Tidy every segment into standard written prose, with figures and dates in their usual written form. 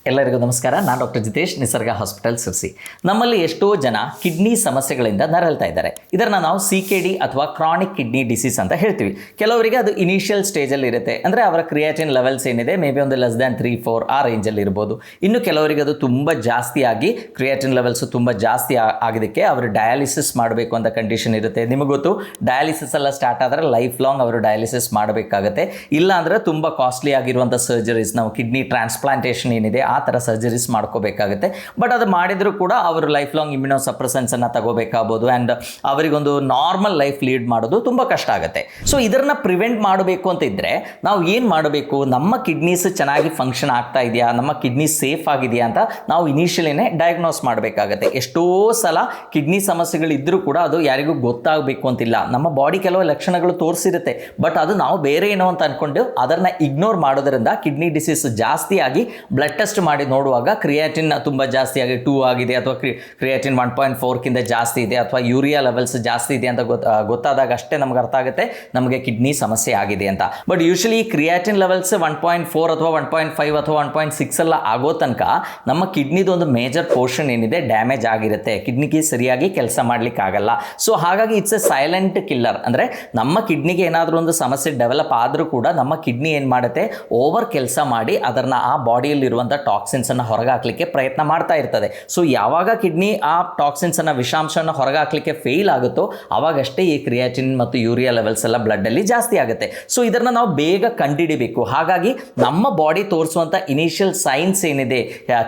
ಎಲ್ಲರಿಗೂ ನಮಸ್ಕಾರ. ನಾನು ಡಾಕ್ಟರ್ ಜಿತೇಶ್, ನಿಸರ್ಗ ಹಾಸ್ಪಿಟಲ್ ಸಿರ್ಸಿ. ನಮ್ಮಲ್ಲಿ ಎಷ್ಟೋ ಜನ ಕಿಡ್ನಿ ಸಮಸ್ಯೆಗಳಿಂದ ನರಳ್ತಾ ಇದ್ದಾರೆ. ಇದನ್ನು ನಾವು CKD ಅಥವಾ ಕ್ರಾನಿಕ್ ಕಿಡ್ನಿ ಡಿಸೀಸ್ ಅಂತ ಹೇಳ್ತೀವಿ. ಕೆಲವರಿಗೆ ಅದು ಇನಿಷಿಯಲ್ ಸ್ಟೇಜಲ್ಲಿ ಇರುತ್ತೆ, ಅಂದರೆ ಅವರ ಕ್ರಿಯಾಟಿನ್ ಲೆವೆಲ್ಸ್ ಏನಿದೆ ಮೇ ಬಿ ಒಂದು ಲೆಸ್ 3-4 ಆ ರೇಂಜಲ್ಲಿ ಇರ್ಬೋದು. ಇನ್ನು ಕೆಲವರಿಗೆ ಅದು ತುಂಬ ಜಾಸ್ತಿ ಆಗಿ ಕ್ರಿಯಾಟಿನ್ ಲೆವೆಲ್ಸ್ ತುಂಬ ಜಾಸ್ತಿ ಆಗೋದಕ್ಕೆ ಅವರು ಡಯಾಲಿಸಿಸ್ ಮಾಡಬೇಕು ಅಂತ ಕಂಡೀಷನ್ ಇರುತ್ತೆ. ನಿಮಗೆ ಗೊತ್ತು, ಡಯಾಲಿಸಿಸ್ ಎಲ್ಲ ಸ್ಟಾರ್ಟ್ ಆದರೆ ಲೈಫ್ ಲಾಂಗ್ ಅವರು ಡಯಾಲಿಸಿಸ್ ಮಾಡಬೇಕಾಗುತ್ತೆ. ಇಲ್ಲ ಅಂದರೆ ತುಂಬ ಕಾಸ್ಟ್ಲಿ ಆಗಿರುವಂಥ ಸರ್ಜರೀಸ್, ನಾವು ಕಿಡ್ನಿ ಟ್ರಾನ್ಸ್ಪ್ಲಾಂಟೇಷನ್ ಏನಿದೆ ಆ ಥರ ಸರ್ಜರೀಸ್ ಮಾಡ್ಕೋಬೇಕಾಗುತ್ತೆ. ಬಟ್ ಅದು ಮಾಡಿದರೂ ಕೂಡ ಅವರು ಲೈಫ್ ಲಾಂಗ್ ಇಮ್ಯುನೋಸಪ್ರೆಸೆನ್ಸನ್ನು ತಗೋಬೇಕಾಗ್ಬೋದು ಆ್ಯಂಡ್ ಅವರಿಗೊಂದು ನಾರ್ಮಲ್ ಲೈಫ್ ಲೀಡ್ ಮಾಡೋದು ತುಂಬ ಕಷ್ಟ ಆಗುತ್ತೆ. ಸೊ ಇದನ್ನು ಪ್ರಿವೆಂಟ್ ಮಾಡಬೇಕು ಅಂತ ಇದ್ದರೆ ನಾವು ಏನು ಮಾಡಬೇಕು? ನಮ್ಮ ಕಿಡ್ನೀಸ್ ಚೆನ್ನಾಗಿ ಫಂಕ್ಷನ್ ಆಗ್ತಾ ಇದೆಯಾ, ನಮ್ಮ ಕಿಡ್ನಿ ಸೇಫ್ ಆಗಿದೆಯಾ ಅಂತ ನಾವು ಇನಿಷಿಯಲಿನೇ ಡಯಾಗ್ನೋಸ್ ಮಾಡಬೇಕಾಗತ್ತೆ. ಎಷ್ಟೋ ಸಲ ಕಿಡ್ನಿ ಸಮಸ್ಯೆಗಳಿದ್ದರೂ ಕೂಡ ಅದು ಯಾರಿಗೂ ಗೊತ್ತಾಗಬೇಕು ಅಂತಿಲ್ಲ. ನಮ್ಮ ಬಾಡಿ ಕೆಲವು ಲಕ್ಷಣಗಳು ತೋರಿಸಿರುತ್ತೆ, ಬಟ್ ಅದು ನಾವು ಬೇರೆ ಏನೋ ಅಂತ ಅಂದ್ಕೊಂಡು ಅದನ್ನು ಇಗ್ನೋರ್ ಮಾಡೋದ್ರಿಂದ ಕಿಡ್ನಿ ಡಿಸೀಸ್ ಜಾಸ್ತಿ ಆಗಿ ಬ್ಲಡ್ ಟೆಸ್ಟ್ ಮಾಡಿ ನೋಡುವಾಗ ಕ್ರಿಯಾಟಿನ್ ತುಂಬ ಜಾಸ್ತಿ ಆಗಿ 2 ಆಗಿದೆ ಅಥವಾ ಕ್ರಿಯಾಟಿನ್ 1.4ಕ್ಕಿಂತ ಜಾಸ್ತಿ ಇದೆ ಅಥವಾ ಯೂರಿಯಾ ಲೆವೆಲ್ಸ್ ಜಾಸ್ತಿ ಇದೆ ಅಂತ ಗೊತ್ತಾದಾಗ ಅಷ್ಟೇ ನಮ್ಗೆ ಅರ್ಥ ಆಗುತ್ತೆ ನಮಗೆ ಕಿಡ್ನಿ ಸಮಸ್ಯೆ ಆಗಿದೆ ಅಂತ. ಬಟ್ ಯೂಶಲಿ ಕ್ರಿಯಾಟಿನ್ ಲೆವೆಲ್ಸ್ 1.4 ಅಥವಾ 1.5 ಅಥವಾ 1.6 ಎಲ್ಲ ಆಗೋ ತನಕ ನಮ್ಮ ಕಿಡ್ನಿದು ಒಂದು ಮೇಜರ್ ಪೋರ್ಷನ್ ಏನಿದೆ ಡ್ಯಾಮೇಜ್ ಆಗಿರುತ್ತೆ, ಕಿಡ್ನಿಗೆ ಸರಿಯಾಗಿ ಕೆಲಸ ಮಾಡ್ಲಿಕ್ಕೆ ಆಗಲ್ಲ. ಸೊ ಹಾಗಾಗಿ ಇಟ್ಸ್ ಎ ಸೈಲೆಂಟ್ ಕಿಲ್ಲರ್. ಅಂದರೆ ನಮ್ಮ ಕಿಡ್ನಿಗೆ ಏನಾದರೂ ಒಂದು ಸಮಸ್ಯೆ ಡೆವಲಪ್ ಆದರೂ ಕೂಡ ನಮ್ಮ ಕಿಡ್ನಿ ಏನು ಮಾಡುತ್ತೆ, ಓವರ್ ಕೆಲಸ ಮಾಡಿ ಅದನ್ನು ಆ ಬಾಡಿಯಲ್ಲಿರುವಂಥ ಟಾಕ್ಸಿನ್ಸನ್ನು ಹೊರಗೆ ಹಾಕಲಿಕ್ಕೆ ಪ್ರಯತ್ನ ಮಾಡ್ತಾ ಇರ್ತದೆ. ಸೊ ಯಾವಾಗ ಕಿಡ್ನಿ ಆ ಟಾಕ್ಸಿನ್ಸನ್ನು, ವಿಷಾಂಶವನ್ನು ಹೊರಗೆ ಹಾಕಲಿಕ್ಕೆ ಫೇಲ್ ಆಗುತ್ತೋ ಆವಾಗಷ್ಟೇ ಈ ಕ್ರಿಯಾಟಿನ್ ಮತ್ತು ಯೂರಿಯಾ ಲೆವೆಲ್ಸ್ ಎಲ್ಲ ಬ್ಲಡ್ಡಲ್ಲಿ ಜಾಸ್ತಿ ಆಗುತ್ತೆ. ಸೊ ಇದನ್ನು ನಾವು ಬೇಗ ಕಂಡುಹಿಡಿಬೇಕು. ಹಾಗಾಗಿ ನಮ್ಮ ಬಾಡಿ ತೋರಿಸುವಂಥ ಇನಿಷಿಯಲ್ ಸೈನ್ಸ್ ಏನಿದೆ,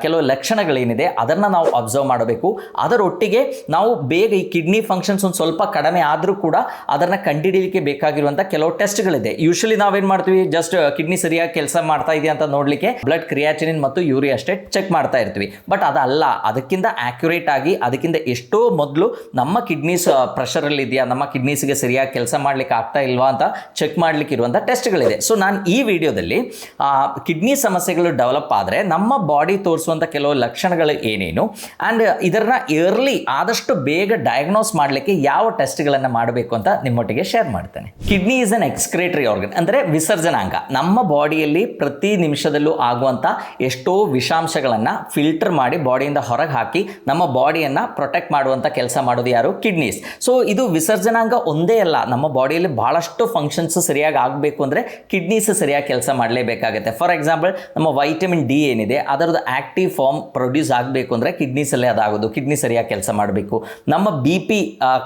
ಕೆಲವು ಲಕ್ಷಣಗಳೇನಿದೆ ಅದನ್ನು ನಾವು ಅಬ್ಸರ್ವ್ ಮಾಡಬೇಕು. ಅದರೊಟ್ಟಿಗೆ ನಾವು ಬೇಗ ಈ ಕಿಡ್ನಿ ಫಂಕ್ಷನ್ಸ್ ಒಂದು ಸ್ವಲ್ಪ ಕಡಿಮೆ ಆದರೂ ಕೂಡ ಅದನ್ನು ಕಂಡುಹಿಡಿಯಲಿಕ್ಕೆ ಬೇಕಾಗಿರುವಂಥ ಕೆಲವು ಟೆಸ್ಟ್ಗಳಿದೆ. ಯೂಶಲಿ ನಾವೇನು ಮಾಡ್ತೀವಿ, ಜಸ್ಟ್ ಕಿಡ್ನಿ ಸರಿಯಾಗಿ ಕೆಲಸ ಮಾಡ್ತಾ ಇದೆಯಾ ಅಂತ ನೋಡಲಿಕ್ಕೆ ಬ್ಲಡ್ ಕ್ರಿಯಾಟಿನಿನ್ ಮತ್ತು ಯೂರಿಯಾ ಅಷ್ಟೇ ಚೆಕ್ ಮಾಡ್ತಾ ಇರ್ತೀವಿ. ಬಟ್ ಅದಲ್ಲ, ಅದಕ್ಕಿಂತ ಆಕ್ಯುರೇಟ್ ಆಗಿ ಅದಕ್ಕಿಂತ ಎಷ್ಟೋ ಮೊದಲು ನಮ್ಮ ಕಿಡ್ನೀಸ್ ಪ್ರೆಷರಲ್ಲಿ ಇದೆಯಾ, ನಮ್ಮ ಕಿಡ್ನೀಸ್ಗೆ ಸರಿಯಾಗಿ ಕೆಲಸ ಮಾಡ್ಲಿಕ್ಕೆ ಆಗ್ತಾ ಇಲ್ವಾ ಅಂತ ಚೆಕ್ ಮಾಡ್ಲಿಕ್ಕೆ ಇರುವಂಥ ಟೆಸ್ಟ್ಗಳಿದೆ. ಸೊ ನಾನು ಈ ವಿಡಿಯೋದಲ್ಲಿ ಕಿಡ್ನಿ ಸಮಸ್ಯೆಗಳು ಡೆವಲಪ್ ಆದರೆ ನಮ್ಮ ಬಾಡಿ ತೋರಿಸುವಂಥ ಕೆಲವು ಲಕ್ಷಣಗಳು ಏನೇನು ಆ್ಯಂಡ್ ಇದನ್ನು ಇಯರ್ಲಿ ಆದಷ್ಟು ಬೇಗ ಡಯಾಗ್ನೋಸ್ ಮಾಡಲಿಕ್ಕೆ ಯಾವ ಟೆಸ್ಟ್ಗಳನ್ನು ಮಾಡಬೇಕು ಅಂತ ನಿಮ್ಮೊಟ್ಟಿಗೆ ಶೇರ್ ಮಾಡ್ತೇನೆ. ಕಿಡ್ನಿ ಈಸ್ ಅನ್ ಎಕ್ಸ್ಕ್ರೇಟರಿ ಆರ್ಗನ್, ಅಂದರೆ ವಿಸರ್ಜನಾಂಗ. ನಮ್ಮ ಬಾಡಿಯಲ್ಲಿ ಪ್ರತಿ ನಿಮಿಷದಲ್ಲೂ ಆಗುವಂಥ ಎಷ್ಟೋ ವಿಷಾಂಶಗಳನ್ನು ಫಿಲ್ಟರ್ ಮಾಡಿ ಬಾಡಿಯಿಂದ ಹೊರಗೆ ಹಾಕಿ ನಮ್ಮ ಬಾಡಿಯನ್ನು ಪ್ರೊಟೆಕ್ಟ್ ಮಾಡುವಂಥ ಕೆಲಸ ಮಾಡೋದು ಯಾರು? ಕಿಡ್ನೀಸ್. ಸೊ ಇದು ವಿಸರ್ಜನಾಂಗ ಒಂದೇ ಅಲ್ಲ, ನಮ್ಮ ಬಾಡಿಯಲ್ಲಿ ಭಾಳಷ್ಟು ಫಂಕ್ಷನ್ಸ್ ಸರಿಯಾಗಿ ಆಗಬೇಕು ಅಂದರೆ ಕಿಡ್ನೀಸ್ ಸರಿಯಾಗಿ ಕೆಲಸ ಮಾಡಲೇಬೇಕಾಗುತ್ತೆ. ಫಾರ್ ಎಕ್ಸಾಂಪಲ್, ನಮ್ಮ ವೈಟಮಿನ್ ಡಿ ಏನಿದೆ ಅದರದ್ದು ಆ್ಯಕ್ಟಿವ್ ಫಾರ್ಮ್ ಪ್ರೊಡ್ಯೂಸ್ ಆಗಬೇಕು ಅಂದರೆ ಕಿಡ್ನೀಸಲ್ಲೇ ಅದಾಗೋದು. ಕಿಡ್ನಿ ಸರಿಯಾಗಿ ಕೆಲಸ ಮಾಡಬೇಕು. ನಮ್ಮ BP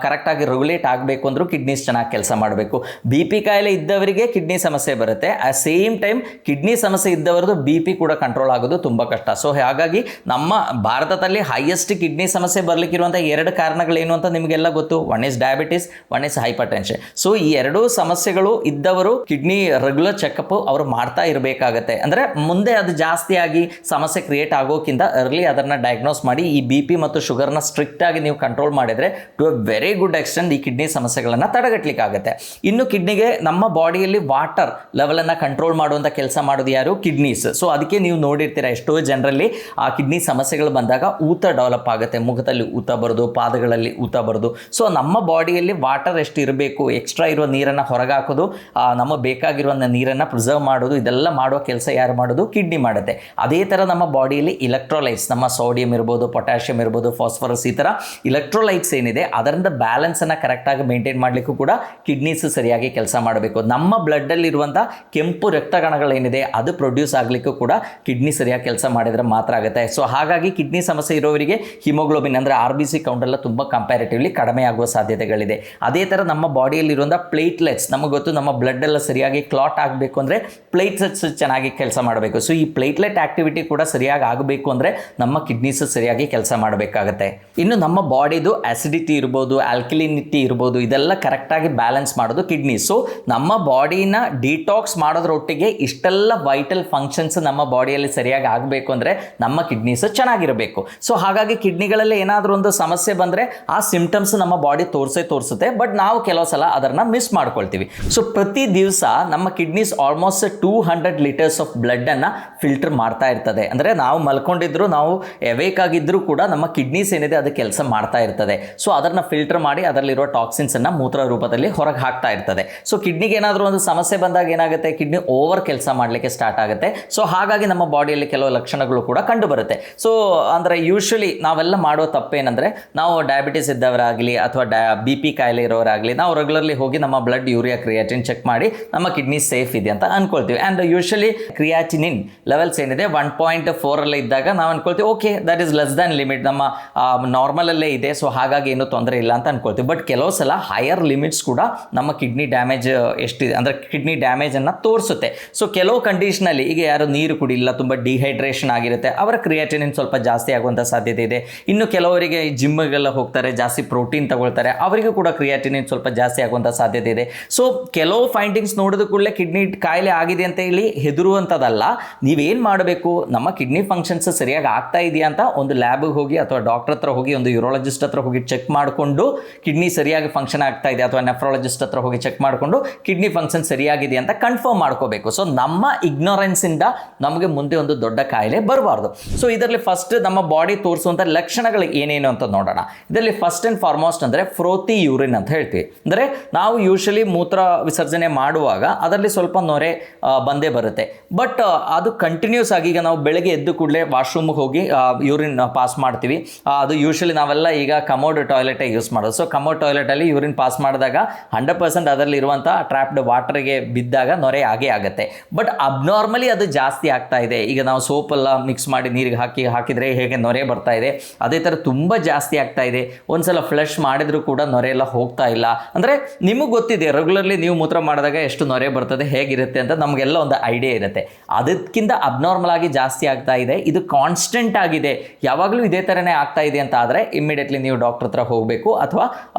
ಕರೆಕ್ಟಾಗಿ ರೆಗ್ಯುಲೇಟ್ ಆಗಬೇಕು ಅಂದರೂ ಕಿಡ್ನೀಸ್ ಚೆನ್ನಾಗಿ ಕೆಲಸ ಮಾಡಬೇಕು. BP ಕಾಯಿಲೆ ಇದ್ದವರಿಗೆ ಕಿಡ್ನಿ ಸಮಸ್ಯೆ ಬರುತ್ತೆ. ಅಟ್ ಸೇಮ್ ಟೈಮ್ ಕಿಡ್ನಿ ಸಮಸ್ಯೆ ಇದ್ದವರದ್ದು BP ಕೂಡ ಕಂಟ್ರೋಲ್ ಆಗೋದು ತುಂಬ ಕಷ್ಟ. ಸೊ ಹಾಗಾಗಿ ನಮ್ಮ ಭಾರತದಲ್ಲಿ ಹೈಯೆಸ್ಟ್ ಕಿಡ್ನಿ ಸಮಸ್ಯೆ ಬರಲಿಕ್ಕಿರುವಂಥ 2 ಕಾರಣಗಳೇನು ಅಂತ ನಿಮಗೆಲ್ಲ ಗೊತ್ತು. One is diabetes, one is hypertension. So ಈ 2 ಸಮಸ್ಯೆಗಳು ಇದ್ದವರು ಕಿಡ್ನಿ ರೆಗ್ಯುಲರ್ ಚೆಕಪ್ ಅವರು ಮಾಡ್ತಾ ಇರಬೇಕಾಗತ್ತೆ. ಅಂದರೆ ಮುಂದೆ ಅದು ಜಾಸ್ತಿ ಆಗಿ ಸಮಸ್ಯೆ ಕ್ರಿಯೇಟ್ ಆಗೋಕ್ಕಿಂತ ಅರ್ಲಿ ಅದನ್ನು ಡಯಾಗ್ನೋಸ್ ಮಾಡಿ ಈ BP ಮತ್ತು ಶುಗರ್ನ ಸ್ಟ್ರಿಕ್ಟ್ ಆಗಿ ನೀವು ಕಂಟ್ರೋಲ್ ಮಾಡಿದರೆ to a very good extent ಈ ಕಿಡ್ನಿ ಸಮಸ್ಯೆಗಳನ್ನು ತಡೆಗಟ್ಟಲಿಕ್ಕಾಗುತ್ತೆ. ಇನ್ನು ಕಿಡ್ನಿಗೆ ನಮ್ಮ ಬಾಡಿಯಲ್ಲಿ ವಾಟರ್ ಲೆವೆಲನ್ನು ಕಂಟ್ರೋಲ್ ಮಾಡುವಂಥ ಕೆಲಸ ಮಾಡೋದು ಯಾರು? ಕಿಡ್ನೀಸ್. ಸೊ ಅದಕ್ಕೆ ನೀವು ನೋಡಿರ್ತೀರ, ಎಷ್ಟೋ ಜನರಲ್ಲಿ ಆ ಕಿಡ್ನಿ ಸಮಸ್ಯೆಗಳು ಬಂದಾಗ ಊತ ಡೆವಲಪ್ ಆಗುತ್ತೆ, ಮುಖದಲ್ಲಿ ಊತ ಬರೋದು, ಪಾದಗಳಲ್ಲಿ ಊತ ಬರೋದು. ಸೊ ನಮ್ಮ ಬಾಡಿಯಲ್ಲಿ ವಾಟರ್ ಎಷ್ಟು ಇರಬೇಕು, ಎಕ್ಸ್ಟ್ರಾ ಇರುವ ನೀರನ್ನು ಹೊರಗೆ ಹಾಕೋದು, ನಮ್ಮ ಬೇಕಾಗಿರುವ ನೀರನ್ನು ಪ್ರಿಸರ್ವ್ ಮಾಡೋದು, ಇದೆಲ್ಲ ಮಾಡುವ ಕೆಲಸ ಯಾರು ಮಾಡೋದು? ಕಿಡ್ನಿ ಮಾಡುತ್ತೆ. ಅದೇ ಥರ ನಮ್ಮ ಬಾಡಿಯಲ್ಲಿ ಇಲೆಕ್ಟ್ರೋಲೈಟ್ಸ್, ನಮ್ಮ ಸೋಡಿಯಂ ಇರ್ಬೋದು, ಪೊಟ್ಯಾಷಿಯಂ ಇರ್ಬೋದು, ಫಾಸ್ಫರಸ್, ಈ ಥರ ಇಲೆಕ್ಟ್ರೋಲೈಟ್ಸ್ ಏನಿದೆ ಅದರಿಂದ ಬ್ಯಾಲೆನ್ಸನ್ನು ಕರೆಕ್ಟಾಗಿ ಮೇಂಟೈನ್ ಮಾಡಲಿಕ್ಕೂ ಕೂಡ ಕಿಡ್ನೀಸ್ ಸರಿಯಾಗಿ ಕೆಲಸ ಮಾಡಬೇಕು. ನಮ್ಮ ಬ್ಲಡ್ಡಲ್ಲಿರುವಂಥ ಕೆಂಪು ರಕ್ತಕಣಗಳೇನಿದೆ ಅದು ಪ್ರೊಡ್ಯೂಸ್ ಆಗಲಿಕ್ಕೂ ಕೂಡ ಕಿಡ್ನಿ ಸರಿಯಾಗಿ ಕೆಲಸ ಮಾಡಿದರೆ ಮಾತ್ರ ಆಗುತ್ತೆ. ಸೊ ಹಾಗಾಗಿ ಕಿಡ್ನಿ ಸಮಸ್ಯೆ ಇರೋವರಿಗೆ ಹಿಮೋಗ್ಲೋಬಿನ್ ಅಂದರೆ RBC ಕೌಂಟ್ ಎಲ್ಲ ತುಂಬ ಕಂಪ್ಯಾರಿಟಿವ್ಲಿ ಕಡಿಮೆ ಆಗುವ ಸಾಧ್ಯತೆಗಳಿದೆ. ಅದೇ ಥರ ನಮ್ಮ ಬಾಡಿಯಲ್ಲಿರುವಂಥ ಪ್ಲೇಟ್ಲೆಟ್ಸ್, ನಮಗೆ ಗೊತ್ತು, ನಮ್ಮ ಬ್ಲಡ್ ಎಲ್ಲ ಸರಿಯಾಗಿ ಕ್ಲಾಟ್ ಆಗಬೇಕು ಅಂದರೆ ಪ್ಲೇಟ್ಲೆಟ್ಸ್ ಚೆನ್ನಾಗಿ ಕೆಲಸ ಮಾಡಬೇಕು. ಸೊ ಈ ಪ್ಲೇಟ್ಲೆಟ್ ಆಕ್ಟಿವಿಟಿ ಕೂಡ ಸರಿಯಾಗಿ ಆಗಬೇಕು ಅಂದರೆ ನಮ್ಮ ಕಿಡ್ನೀಸ್ ಸರಿಯಾಗಿ ಕೆಲಸ ಮಾಡಬೇಕಾಗತ್ತೆ. ಇನ್ನು ನಮ್ಮ ಬಾಡಿದು ಆಸಿಡಿಟಿ ಇರ್ಬೋದು, ಆಲ್ಕಲಿನಿಟಿ ಇರ್ಬೋದು, ಇದೆಲ್ಲ ಕರೆಕ್ಟಾಗಿ ಬ್ಯಾಲೆನ್ಸ್ ಮಾಡೋದು ಕಿಡ್ನಿ. ಸೊ ನಮ್ಮ ಬಾಡಿನ ಡಿಟಾಕ್ಸ್ ಮಾಡೋದ್ರೊಟ್ಟಿಗೆ ಇಷ್ಟೆಲ್ಲ ವೈಟಲ್ ಫಂಕ್ಷನ್ಸ್ ನಮ್ಮ ಬಾಡಿಯಲ್ಲಿ ಸರಿಯಾಗಿ ಆಗಬೇಕು ಅಂದರೆ ನಮ್ಮ ಕಿಡ್ನೀಸ್ ಚೆನ್ನಾಗಿರಬೇಕು. ಸೊ ಹಾಗಾಗಿ ಕಿಡ್ನಿಗಳಲ್ಲಿ ಏನಾದರೂ ಒಂದು ಸಮಸ್ಯೆ ಬಂದರೆ ಆ ಸಿಂಪ್ಟಮ್ಸ್ ನಮ್ಮ ಬಾಡಿ ತೋರಿಸುತ್ತೆ, ಬಟ್ ನಾವು ಕೆಲವು ಸಲ ಅದನ್ನು ಮಿಸ್ ಮಾಡ್ಕೊಳ್ತೀವಿ. ಸೊ ಪ್ರತಿ ದಿವಸ ನಮ್ಮ ಕಿಡ್ನೀಸ್ ಆಲ್ಮೋಸ್ಟ್ 200 ಲೀಟರ್ಸ್ ಆಫ್ ಬ್ಲಡ್ಡನ್ನು ಫಿಲ್ಟರ್ ಮಾಡ್ತಾ ಇರ್ತದೆ. ಅಂದರೆ ನಾವು ಮಲ್ಕೊಂಡಿದ್ರು, ನಾವು ಎವೇಕ್ ಆಗಿದ್ದರೂ ಕೂಡ ನಮ್ಮ ಕಿಡ್ನೀಸ್ ಏನಿದೆ ಅದು ಕೆಲಸ ಮಾಡ್ತಾ ಇರ್ತದೆ. ಸೊ ಅದನ್ನು ಫಿಲ್ಟರ್ ಮಾಡಿ ಅದರಲ್ಲಿರೋ ಟಾಕ್ಸಿನ್ಸನ್ನು ಮೂತ್ರ ರೂಪದಲ್ಲಿ ಹೊರಗೆ ಹಾಕ್ತಾ ಇರ್ತದೆ. ಸೊ ಕಿಡ್ನಿಗೆ ಏನಾದರೂ ಒಂದು ಸಮಸ್ಯೆ ಬಂದಾಗ ಏನಾಗುತ್ತೆ, ಕಿಡ್ನಿ ಓವರ್ ಕೆಲಸ ಮಾಡಲಿಕ್ಕೆ ಸ್ಟಾರ್ಟ್ ಆಗುತ್ತೆ. ಸೊ ಹಾಗಾಗಿ ನಮ್ಮ ಬಾಡಿಯಲ್ಲಿ ಕೆಲವು ಕೆಲವು ಲಕ್ಷಣಗಳು ಕೂಡ ಕಂಡು ಬರುತ್ತೆ. ಸೊ ಅಂದರೆ ಯೂಶ್ವಲಿ ನಾವೆಲ್ಲ ಮಾಡೋ ತಪ್ಪೇನೆಂದರೆ, ನಾವು ಡಯಾಬಿಟಿಸ್ ಇದ್ದವರಾಗಲಿ ಅಥವಾ BP ಕಾಯಿಲೆ ಇರೋರಾಗಲಿ ನಾವು ರೆಗ್ಯುಲರ್ಲಿ ಹೋಗಿ ನಮ್ಮ ಬ್ಲಡ್ ಯೂರಿಯಾ ಕ್ರಿಯಾಟಿನ್ ಚೆಕ್ ಮಾಡಿ ನಮ್ಮ ಕಿಡ್ನಿ ಸೇಫ್ ಇದೆ ಅಂತ ಅನ್ಕೊಳ್ತೀವಿ. ಆ್ಯಂಡ್ ಯೂಶ್ವಲಿ ಕ್ರಿಯಾಟಿನಿನ್ ಲೆವೆಲ್ಸ್ ಏನಿದೆ 1.4 ಇದ್ದಾಗ ನಾವು ಅನ್ಕೊಳ್ತೀವಿ okay that is less than limit, ನಮ್ಮ ನಾರ್ಮಲಲ್ಲೇ ಇದೆ, ಸೊ ಹಾಗಾಗಿ ಏನೂ ತೊಂದರೆ ಇಲ್ಲ ಅಂತ ಅನ್ಕೊಳ್ತೀವಿ. ಬಟ್ ಕೆಲವು ಸಲ ಹೈಯರ್ ಲಿಮಿಟ್ಸ್ ಕೂಡ ನಮ್ಮ ಕಿಡ್ನಿ ಡ್ಯಾಮೇಜ್ ಎಷ್ಟಿದೆ ಅಂದರೆ ಕಿಡ್ನಿ ಡ್ಯಾಮೇಜನ್ನು ತೋರಿಸುತ್ತೆ. ಸೊ ಕೆಲವು ಕಂಡೀಷನಲ್ಲಿ ಈಗ ಯಾರು ನೀರು ಕುಡಿಲ್ಲ, ತುಂಬ ಡಿಹೈಡ್ರೇಷನ್ ಆಗಿರುತ್ತೆ, ಅವರ ಕ್ರಿಯಾಟಿನಿನ್ ಸ್ವಲ್ಪ ಜಾಸ್ತಿ ಆಗುವಂಥ ಸಾಧ್ಯತೆ ಇದೆ. ಇನ್ನು ಕೆಲವರಿಗೆ ಜಿಮ್ಗೆಲ್ಲ ಹೋಗ್ತಾರೆ, ಜಾಸ್ತಿ ಪ್ರೋಟೀನ್ ತಗೊಳ್ತಾರೆ, ಅವರಿಗೂ ಕೂಡ ಕ್ರಿಯಾಟಿನಿನ್ ಸ್ವಲ್ಪ ಜಾಸ್ತಿ ಆಗುವಂಥ ಸಾಧ್ಯತೆ ಇದೆ. ಸೊ ಕೆಲವು ಫೈಂಡಿಂಗ್ಸ್ ನೋಡಿದ ಕೂಡಲೇ ಕಿಡ್ನಿ ಕಾಯಿಲೆ ಆಗಿದೆ ಅಂತ ಹೇಳಿ ಹೆದರುವಂಥದ್ದಲ್ಲ. ನೀವೇನು ಮಾಡಬೇಕು, ನಮ್ಮ ಕಿಡ್ನಿ ಫಂಕ್ಷನ್ಸ್ ಸರಿಯಾಗಿ ಆಗ್ತಾ ಇದೆಯಾ ಅಂತ ಒಂದು ಲ್ಯಾಬಿಗೆ ಹೋಗಿ ಅಥವಾ ಡಾಕ್ಟರ್ ಹತ್ರ ಹೋಗಿ, ಒಂದು ಯೂರಾಲಜಿಸ್ಟ್ ಹತ್ರ ಹೋಗಿ ಚೆಕ್ ಮಾಡಿಕೊಂಡು ಕಿಡ್ನಿ ಸರಿಯಾಗಿ ಫಂಕ್ಷನ್ ಆಗ್ತಾ ಇದೆ, ಅಥವಾ ನೆಫ್ರಾಲಜಿಸ್ಟ್ ಹತ್ರ ಹೋಗಿ ಚೆಕ್ ಮಾಡಿಕೊಂಡು ಕಿಡ್ನಿ ಫಂಕ್ಷನ್ ಸರಿಯಾಗಿದೆ ಅಂತ ಕನ್ಫರ್ಮ್ ಮಾಡ್ಕೋಬೇಕು. ಸೊ ನಮ್ಮ ಇಗ್ನೋರೆನ್ಸಿಂದ ನಮಗೆ ಮುಂದೆ ಒಂದು ದೊಡ್ಡ ಕಾಯಿಲೆ ಬರಬಾರ್ದು. ಸೊ ಇದರಲ್ಲಿ ಫಸ್ಟ್ ನಮ್ಮ ಬಾಡಿ ತೋರಿಸುವಂಥ ಲಕ್ಷಣಗಳು ಏನೇನು ಅಂತ ನೋಡೋಣ. ಇದರಲ್ಲಿ ಫಸ್ಟ್ ಆ್ಯಂಡ್ ಫಾರ್ಮೋಸ್ಟ್ ಅಂದರೆ ಫ್ರೋತಿ ಯೂರಿನ್ ಅಂತ ಹೇಳ್ತೀವಿ. ಅಂದರೆ ನಾವು ಯೂಶಲಿ ಮೂತ್ರ ವಿಸರ್ಜನೆ ಮಾಡುವಾಗ ಅದರಲ್ಲಿ ಸ್ವಲ್ಪ ನೊರೆ ಬಂದೇ ಬರುತ್ತೆ. ಬಟ್ ಅದು ಕಂಟಿನ್ಯೂಸ್ ಆಗಿ, ಈಗ ನಾವು ಬೆಳಗ್ಗೆ ಎದ್ದು ಕೂಡಲೇ ವಾಶ್ರೂಮ್ಗೆ ಹೋಗಿ ಯೂರಿನ್ ಪಾಸ್ ಮಾಡ್ತೀವಿ. ಅದು ಯೂಶಲಿ ನಾವೆಲ್ಲ ಈಗ ಕಮೋಡ್ ಟಾಯ್ಲೆಟೇ ಯೂಸ್ ಮಾಡೋದು. ಸೊ ಕಮೋಡ್ ಟಾಯ್ಲೆಟಲ್ಲಿ ಯೂರಿನ್ ಪಾಸ್ ಮಾಡಿದಾಗ 100% ಅದರಲ್ಲಿ ಇರುವಂಥ ಟ್ರ್ಯಾಪ್ಡ್ ವಾಟರ್ಗೆ ಬಿದ್ದಾಗ ನೊರೆ ಆಗೇ ಆಗುತ್ತೆ. ಬಟ್ ಅಬ್ನಾರ್ಮಲಿ ಅದು ಜಾಸ್ತಿ ಆಗ್ತಾ ಇದೆ. ಈಗ ನಾವು ಸೋಪೆಲ್ಲ ಮಿಕ್ಸ್ ಮಾಡಿ ನೀರಿಗೆ ಹಾಕಿದರೆ ಹೇಗೆ ನೊರೆ ಬರ್ತಾ ಇದೆ, ಅದೇ ಥರ ತುಂಬ ಜಾಸ್ತಿ ಆಗ್ತಾ ಇದೆ. ಒಂದ್ಸಲ ಫ್ಲಶ್ ಮಾಡಿದರೂ ಕೂಡ ನೊರೆ ಎಲ್ಲ ಹೋಗ್ತಾ ಇಲ್ಲ. ಅಂದರೆ ನಿಮಗೆ ಗೊತ್ತಿದೆ ರೆಗ್ಯುಲರ್ಲಿ ನೀವು ಮೂತ್ರ ಮಾಡಿದಾಗ ಎಷ್ಟು ನೊರೆ ಬರ್ತದೆ, ಹೇಗಿರುತ್ತೆ ಅಂತ ನಮಗೆಲ್ಲ ಒಂದು ಐಡಿಯಾ ಇರುತ್ತೆ. ಅದಕ್ಕಿಂತ ಅಬ್ನಾರ್ಮಲ್ ಆಗಿ ಜಾಸ್ತಿ ಆಗ್ತಾ ಇದೆ, ಇದು ಕಾನ್ಸ್ಟೆಂಟ್ ಆಗಿದೆ, ಯಾವಾಗಲೂ ಇದೇ ಥರನೇ ಆಗ್ತಾ ಇದೆ ಅಂತ ಆದರೆ ಇಮ್ಮಿಡಿಯೇಟ್ಲಿ ನೀವು ಡಾಕ್ಟರ್ ಹತ್ರ ಹೋಗಬೇಕು, ಅಥವಾ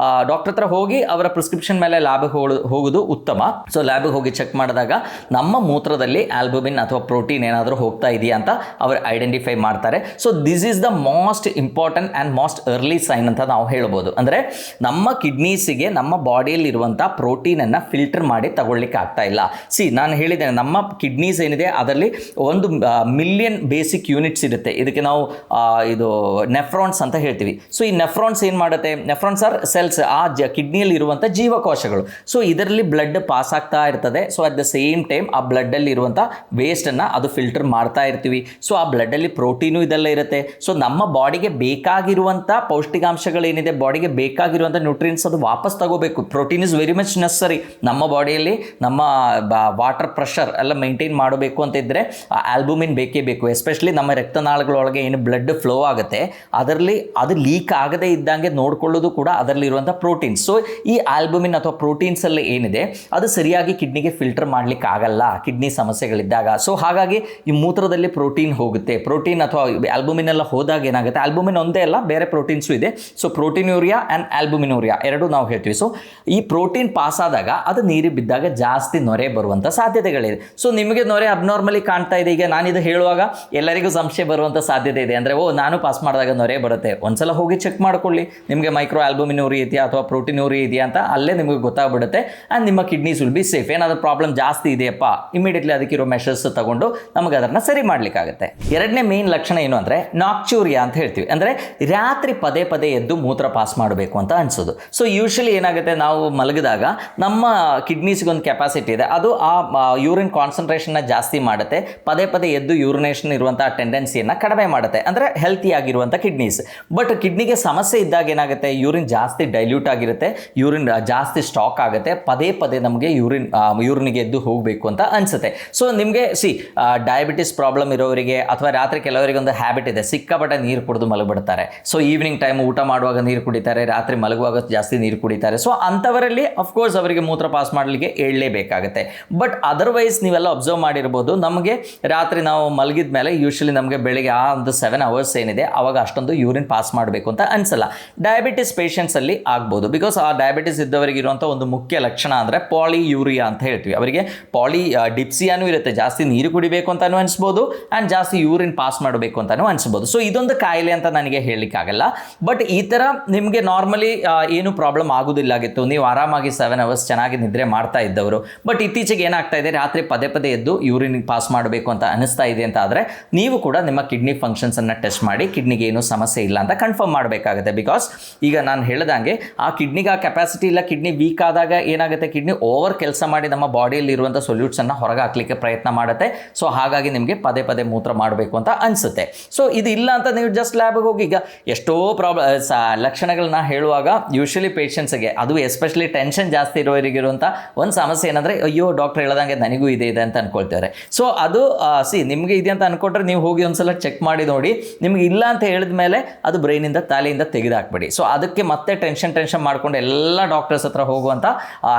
ಡಾಕ್ಟರ್ ಹತ್ರ ಹೋಗಿ ಅವರ ಪ್ರಿಸ್ಕ್ರಿಪ್ಷನ್ ಮೇಲೆ ಲ್ಯಾಬಿಗೆ ಹೋಗೋದು ಉತ್ತಮ. ಸೊ ಲ್ಯಾಬಿಗೆ ಹೋಗಿ ಚೆಕ್ ಮಾಡಿದಾಗ ನಮ್ಮ ಮೂತ್ರದಲ್ಲಿ ಆಲ್ಬುಮಿನ್ ಅಥವಾ ಪ್ರೋಟೀನ್ ಏನಾದರೂ ಹೋಗ್ತಾ ಇದೆಯಾ ಅಂತ ಅವರು ಐಡೆಂಟಿಫೈ ಮಾಡ್ತಾರೆ. So this is the most important and most early sign ಅಂತ ನಾವು ಹೇಳ್ಬೋದು. ಅಂದರೆ ನಮ್ಮ ಕಿಡ್ನೀಸಿಗೆ ನಮ್ಮ ಬಾಡಿಯಲ್ಲಿರುವಂಥ ಪ್ರೋಟೀನನ್ನು ಫಿಲ್ಟರ್ ಮಾಡಿ ತಗೊಳ್ಳಿಕ್ಕೆ ಆಗ್ತಾ ಇಲ್ಲ. ನಾನು ಹೇಳಿದ್ದೇನೆ, ನಮ್ಮ ಕಿಡ್ನೀಸ್ ಏನಿದೆ ಅದರಲ್ಲಿ 1,000,000 ಬೇಸಿಕ್ ಯೂನಿಟ್ಸ್ ಇರುತ್ತೆ. ಇದಕ್ಕೆ ನಾವು ಇದು ನೆಫ್ರಾನ್ಸ್ ಅಂತ ಹೇಳ್ತೀವಿ. ಸೊ ಈ ನೆಫ್ರಾನ್ಸ್ ಏನು ಮಾಡುತ್ತೆ, ನೆಫ್ರಾನ್ಸ್ ಆರ್ ಸೆಲ್ಸ್, ಆ ಕಿಡ್ನಿಯಲ್ಲಿ ಇರುವಂಥ ಜೀವಕೋಶಗಳು. ಸೊ ಇದರಲ್ಲಿ ಬ್ಲಡ್ ಪಾಸ್ ಆಗ್ತಾ ಇರ್ತದೆ. So at the same time ಆ ಬ್ಲಡ್ಡಲ್ಲಿ ಇರುವಂಥ ವೇಸ್ಟನ್ನು ಅದು ಫಿಲ್ಟರ್ ಮಾಡ್ತಾ ಇರ್ತೀವಿ. ಸೊ ಆ ಬ್ಲಡ್ಡಲ್ಲಿ ಪ್ರೋಟೀನು ಇದೆಲ್ಲ ಇರುತ್ತೆ. ಸೊ ನಮ್ಮ ಬಾಡಿಗೆ ಬೇಕಾಗಿರುವಂಥ ಪೌಷ್ಟಿಕಾಂಶಗಳೇನಿದೆ, ಬಾಡಿಗೆ ಬೇಕಾಗಿರುವಂಥ ನ್ಯೂಟ್ರಿಯನ್ಸ್ ಅದು ವಾಪಸ್ ತಗೋಬೇಕು. Protein is very much ನೆಸರಿ. ನಮ್ಮ ಬಾಡಿಯಲ್ಲಿ ನಮ್ಮ ವಾಟರ್ ಪ್ರೆಷರ್ ಎಲ್ಲ ಮೇಂಟೈನ್ ಮಾಡಬೇಕು ಅಂತ ಇದ್ದರೆ ಆಲ್ಬುಮಿನ್ ಬೇಕೇ ಬೇಕು. ಎಸ್ಪೆಷಲಿ ನಮ್ಮ ರಕ್ತನಾಳಗಳೊಳಗೆ ಏನು ಬ್ಲಡ್ ಫ್ಲೋ ಆಗುತ್ತೆ ಅದರಲ್ಲಿ ಅದು ಲೀಕ್ ಆಗದೇ ಇದ್ದಂಗೆ ನೋಡ್ಕೊಳ್ಳೋದು ಕೂಡ ಅದರಲ್ಲಿರುವಂಥ ಪ್ರೋಟೀನ್ಸ್. ಸೊ ಈ ಆಲ್ಬುಮಿನ್ ಅಥವಾ ಪ್ರೋಟೀನ್ಸ್ ಎಲ್ಲ ಏನಿದೆ ಅದು ಸರಿಯಾಗಿ ಕಿಡ್ನಿಗೆ ಫಿಲ್ಟರ್ ಮಾಡ್ಲಿಕ್ಕೆ ಆಗಲ್ಲ ಕಿಡ್ನಿ ಸಮಸ್ಯೆಗಳಿದ್ದಾಗ. ಸೊ ಹಾಗಾಗಿ ಈ ಮೂತ್ರದಲ್ಲಿ ಪ್ರೋಟೀನ್ ಹೋಗುತ್ತೆ. ಪ್ರೋಟೀನ್ ಅಥವಾ ಆಲ್ಬುಮಿನ್ ಎಲ್ಲ ಹೋದಾಗ ಏನಾಗುತ್ತೆ, ಆಲ್ಬುಮಿನ್ ಒಂದೇ ಅಲ್ಲ, ಬೇರೆ ಪ್ರೋಟೀನ್ಸು ಇದೆ. ಸೊ ಪ್ರೋಟೀನ್ಯೂರಿಯಾ ಆ್ಯಂಡ್ ಆಲ್ಬುಮಿನೂರಿಯಾ ಎರಡೂ ನಾವು ಹೇಳ್ತೀವಿ. ಸೊ ಈ ಪ್ರೋಟೀನ್ ಪಾಸ್ ಆದಾಗ ಅದು ನೀರಿಗೆ ಬಿದ್ದಾಗ ಜಾಸ್ತಿ ನೊರೆ ಬರುವಂಥ ಸಾಧ್ಯತೆಗಳಿದೆ. ಸೊ ನಿಮಗೆ ನೊರೆ ಅಬ್ನಾರ್ಮಲಿ ಕಾಣ್ತಾ ಇದೆ, ಈಗ ನಾನಿದು ಹೇಳುವಾಗ ಎಲ್ಲರಿಗೂ ಸಂಶಯ ಬರುವಂಥ ಸಾಧ್ಯತೆ ಇದೆ. ಅಂದರೆ ನಾನು ಪಾಸ್ ಮಾಡಿದಾಗ ನೊರೆ ಬರುತ್ತೆ, ಒಂದ್ಸಲ ಹೋಗಿ ಚೆಕ್ ಮಾಡ್ಕೊಳ್ಳಿ, ನಿಮಗೆ ಮೈಕ್ರೋ ಆಲ್ಬುಮಿನೂರಿ ಇದೆಯಾ ಅಥವಾ ಪ್ರೋಟೀನ್ಯೂರಿ ಇದೆಯಾ ಅಂತ ಅಲ್ಲೇ ನಿಮಗೆ ಗೊತ್ತಾಗ್ಬಿಡುತ್ತೆ. ಆ್ಯಂಡ್ ನಿಮ್ಮ ಕಿಡ್ನೀಸ್ ವಿಲ್ ಬಿ ಸೇಫ್. ಏನಾದರೂ ಪ್ರಾಬ್ಲಮ್ ಜಾಸ್ತಿ ಇದೆಯಪ್ಪ, ಇಮಿಡಿಯೇಟ್ಲಿ ಅದಕ್ಕಿರೋ ಮೆಷರ್ಸ್ ತಗೊಂಡು ನಮಗೆ ಅದನ್ನು ಸರಿ ಮಾಡಲಿಕ್ಕಾಗುತ್ತೆ. ಎರಡನೇ ಮೇನ್ ಲಕ್ಷಣ ಏನು ಅಂದರೆ ನಾಕ್ಚೂರಿಯಾ ಅಂತ ಹೇಳ್ತೀವಿ. ಅಂದರೆ ರಾತ್ರಿ ಪದೇ ಪದೇ ಎದ್ದು ಮೂತ್ರ ಪಾಸ್ ಮಾಡಬೇಕು ಅಂತ ಅನಿಸೋದು. ಸೊ ಯೂಶಲಿ ಏನಾಗುತ್ತೆ, ನಾವು ಮಲಗಿದಾಗ ನಮ್ಮ ಕಿಡ್ನೀಸ್ಗೊಂದು ಕೆಪಾಸಿಟಿ ಇದೆ, ಅದು ಆ ಯೂರಿನ್ ಕಾನ್ಸಂಟ್ರೇಷನ್ನ ಜಾಸ್ತಿ ಮಾಡುತ್ತೆ. ಪದೇ ಪದೇ ಎದ್ದು ಯೂರಿನೇಷನ್ ಇರುವಂಥ ಟೆಂಡೆನ್ಸಿಯನ್ನು ಕಡಿಮೆ ಮಾಡುತ್ತೆ, ಅಂದರೆ ಹೆಲ್ತಿ ಆಗಿರುವಂಥ ಕಿಡ್ನೀಸ್. ಬಟ್ ಕಿಡ್ನಿಗೆ ಸಮಸ್ಯೆ ಇದ್ದಾಗ ಏನಾಗುತ್ತೆ, ಯೂರಿನ್ ಜಾಸ್ತಿ ಡೈಲ್ಯೂಟ್ ಆಗಿರುತ್ತೆ, ಯೂರಿನ್ ಜಾಸ್ತಿ ಸ್ಟಾಕ್ ಆಗುತ್ತೆ, ಪದೇ ಪದೇ ನಮಗೆ ಯೂರಿನ್ಗೆ ಎದ್ದು ಹೋಗಬೇಕು ಅಂತ ಅನಿಸುತ್ತೆ. ಸೊ ನಿಮಗೆ ಡಯಾಬಿಟಿಸ್ ಪ್ರಾಬ್ಲಮ್ ಇರೋರಿಗೆ ಅಥವಾ ರಾತ್ರಿ ಕೆಲವರಿಗೆ ಒಂದು ಹ್ಯಾಬಿಟ್ ಇದೆ, ಸಿಕ್ಕಾಪಟ್ಟೆ ನೀರು ಕುಡಿದು ಮಲಗಿಬಿಡ್ತಾರೆ. ಸೊ ಈವ್ನಿಂಗ್ ಟೈಮ್ ಊಟ ಮಾಡುವಾಗ ನೀರು ಕುಡಿತಾರೆ, ರಾತ್ರಿ ಮಲಗುವಾಗ ಜಾಸ್ತಿ ನೀರು ಕುಡಿತಾರೆ. ಸೊ ಅಂಥವರಲ್ಲಿ ಅಫ್ಕೋರ್ಸ್ ಅವರಿಗೆ ಮೂತ್ರ ಪಾಸ್ ಮಾಡಲಿಕ್ಕೆ ಏಳಲೇಬೇಕಾಗುತ್ತೆ. ಬಟ್ ಅದರ್ವೈಸ್ ನೀವೆಲ್ಲ ಅಬ್ಸರ್ವ್ ಮಾಡಿರ್ಬೋದು, ನಮಗೆ ರಾತ್ರಿ ನಾವು ಮಲಗಿದ ಮೇಲೆ ಯೂಶಲಿ ನಮಗೆ ಬೆಳಿಗ್ಗೆ ಆ ಒಂದು 7 hours ಏನಿದೆ ಅವಾಗ ಅಷ್ಟೊಂದು ಯೂರಿನ್ ಪಾಸ್ ಮಾಡಬೇಕು ಅಂತ ಅನಿಸಲ್ಲ. ಡಯಾಬಿಟಿಸ್ ಪೇಷಂಟ್ಸಲ್ಲಿ ಆಗ್ಬೋದು, ಬಿಕಾಸ್ ಆ ಡಯಾಬಿಟಿಸ್ ಇದ್ದವರಿಗೆ ಇರುವಂಥ ಒಂದು ಮುಖ್ಯ ಲಕ್ಷಣ ಅಂದರೆ ಪಾಲಿಯೂರಿಯಾ ಅಂತ ಹೇಳ್ತೀವಿ. ಅವರಿಗೆ ಡಿಪ್ಸಿಯಾನೂ ಇರುತ್ತೆ, ಜಾಸ್ತಿ ನೀರು ಕುಡಿಬೇಕು ಅಂತಲೂ ಅನಿಸ್ಬೋದು ಆ್ಯಂಡ್ ಜಾಸ್ತಿ ಯೂರಿನ್ ಪಾಸ್ ಮಾಡಬೇಕು ಅಂತಲೂ ಅನಿಸ್ಬೋದು. ಸೊ ಇದೊಂದು ಕಾಯಿಲೆ ಅಂತ ನನಗೆ ಹೇಳಲಿಕ್ಕಾಗಲ್ಲ. ಬಟ್ ಈ ಥರ ನಿಮಗೆ ನಾರ್ಮಲಿ ಏನು ಪ್ರಾಬ್ಲಮ್ ಆಗೋದಿಲ್ಲಾಗಿತ್ತು, ನೀವು ಆರಾಮಾಗಿ 7 hours ಚೆನ್ನಾಗಿ ನಿದ್ರೆ ಮಾಡ್ತಾ ಇದ್ದವರು. ಬಟ್ ಇತ್ತೀಚೆಗೆ ಏನಾಗ್ತಾ ಇದೆ, ರಾತ್ರಿ ಪದೇ ಪದೇ ಎದ್ದು ಯೂರಿನ್ ಪಾಸ್ ಮಾಡಬೇಕು ಅಂತ ಅನಿಸ್ತಾ ಇದೆ ಅಂತ ಆದರೆ ನೀವು ಕೂಡ ನಿಮ್ಮ ಕಿಡ್ನಿ ಫಂಕ್ಷನ್ಸನ್ನು ಟೆಸ್ಟ್ ಮಾಡಿ ಕಿಡ್ನಿಗೆ ಏನೂ ಸಮಸ್ಯೆ ಇಲ್ಲ ಅಂತ ಕನ್ಫರ್ಮ್ ಮಾಡಬೇಕಾಗುತ್ತೆ. ಬಿಕಾಸ್ ಈಗ ನಾನು ಹೇಳ್ದಂಗೆ ಆ ಕಿಡ್ನಿಗೆ ಆ ಕೆಪಾಸಿಟಿ ಇಲ್ಲ, ಕಿಡ್ನಿ ವೀಕ್ ಆದಾಗ ಏನಾಗುತ್ತೆ, ಕಿಡ್ನಿ ಓವರ್ ಕೆಲಸ ಮಾಡಿ ನಮ್ಮ ಬಾಡಿಯಲ್ಲಿ ಇರುವಂಥ ಸೊಲ್ಯೂಟ್ಸನ್ನು ಹೊರಗೆ ಹಾಕಲಿಕ್ಕೆ ಪ್ರಯತ್ನ ಮಾಡುತ್ತೆ. ಸೊ ಹಾಗಾಗಿ ನಿಮಗೆ ಪದೇ ಪದೇ ಮೂತ್ರ ಮಾಡಬೇಕು ಅಂತ ಅನಿಸುತ್ತೆ. ಸೊ ಇದು ಇಲ್ಲ ಅಂತ ನೀವು ಜಸ್ಟ್ ಲ್ಯಾಬ್ಗೆ ಹೋಗಿ, ಈಗ ಎಷ್ಟೋ ಲಕ್ಷಣಗಳನ್ನ ಹೇಳುವಾಗ ಯೂಶ್ವಲಿ ಪೇಷಂಟ್ಸ್ಗೆ, ಅದು ಎಸ್ಪೆಷಲಿ ಟೆನ್ಷನ್ ಜಾಸ್ತಿ ಇರೋರಿಗಿರುವಂಥ ಒಂದು ಸಮಸ್ಯೆ ಏನಂದರೆ, ಅಯ್ಯೋ ಡಾಕ್ಟರ್ ಹೇಳ್ದಂಗೆ ನನಗೂ ಇದೆ ಅಂತ ಅನ್ಕೊಳ್ತಾರೆ. ಸೊ ಅದು ನಿಮಗೆ ಇದೆ ಅಂತ ಅನ್ಕೊಂಡ್ರೆ ನೀವು ಹೋಗಿ ಒಂದ್ಸಲ ಚೆಕ್ ಮಾಡಿ ನೋಡಿ. ನಿಮ್ಗೆ ಇಲ್ಲ ಅಂತ ಹೇಳಿದ ಮೇಲೆ ಅದು ಬ್ರೈನಿಂದ ತಲೆಯಿಂದ ತೆಗೆದಾಕ್ಬೇಡಿ. ಸೊ ಅದಕ್ಕೆ ಮತ್ತೆ ಟೆನ್ಷನ್ ಮಾಡ್ಕೊಂಡು ಎಲ್ಲ ಡಾಕ್ಟರ್ಸ್ ಹತ್ರ ಹೋಗುವಂಥ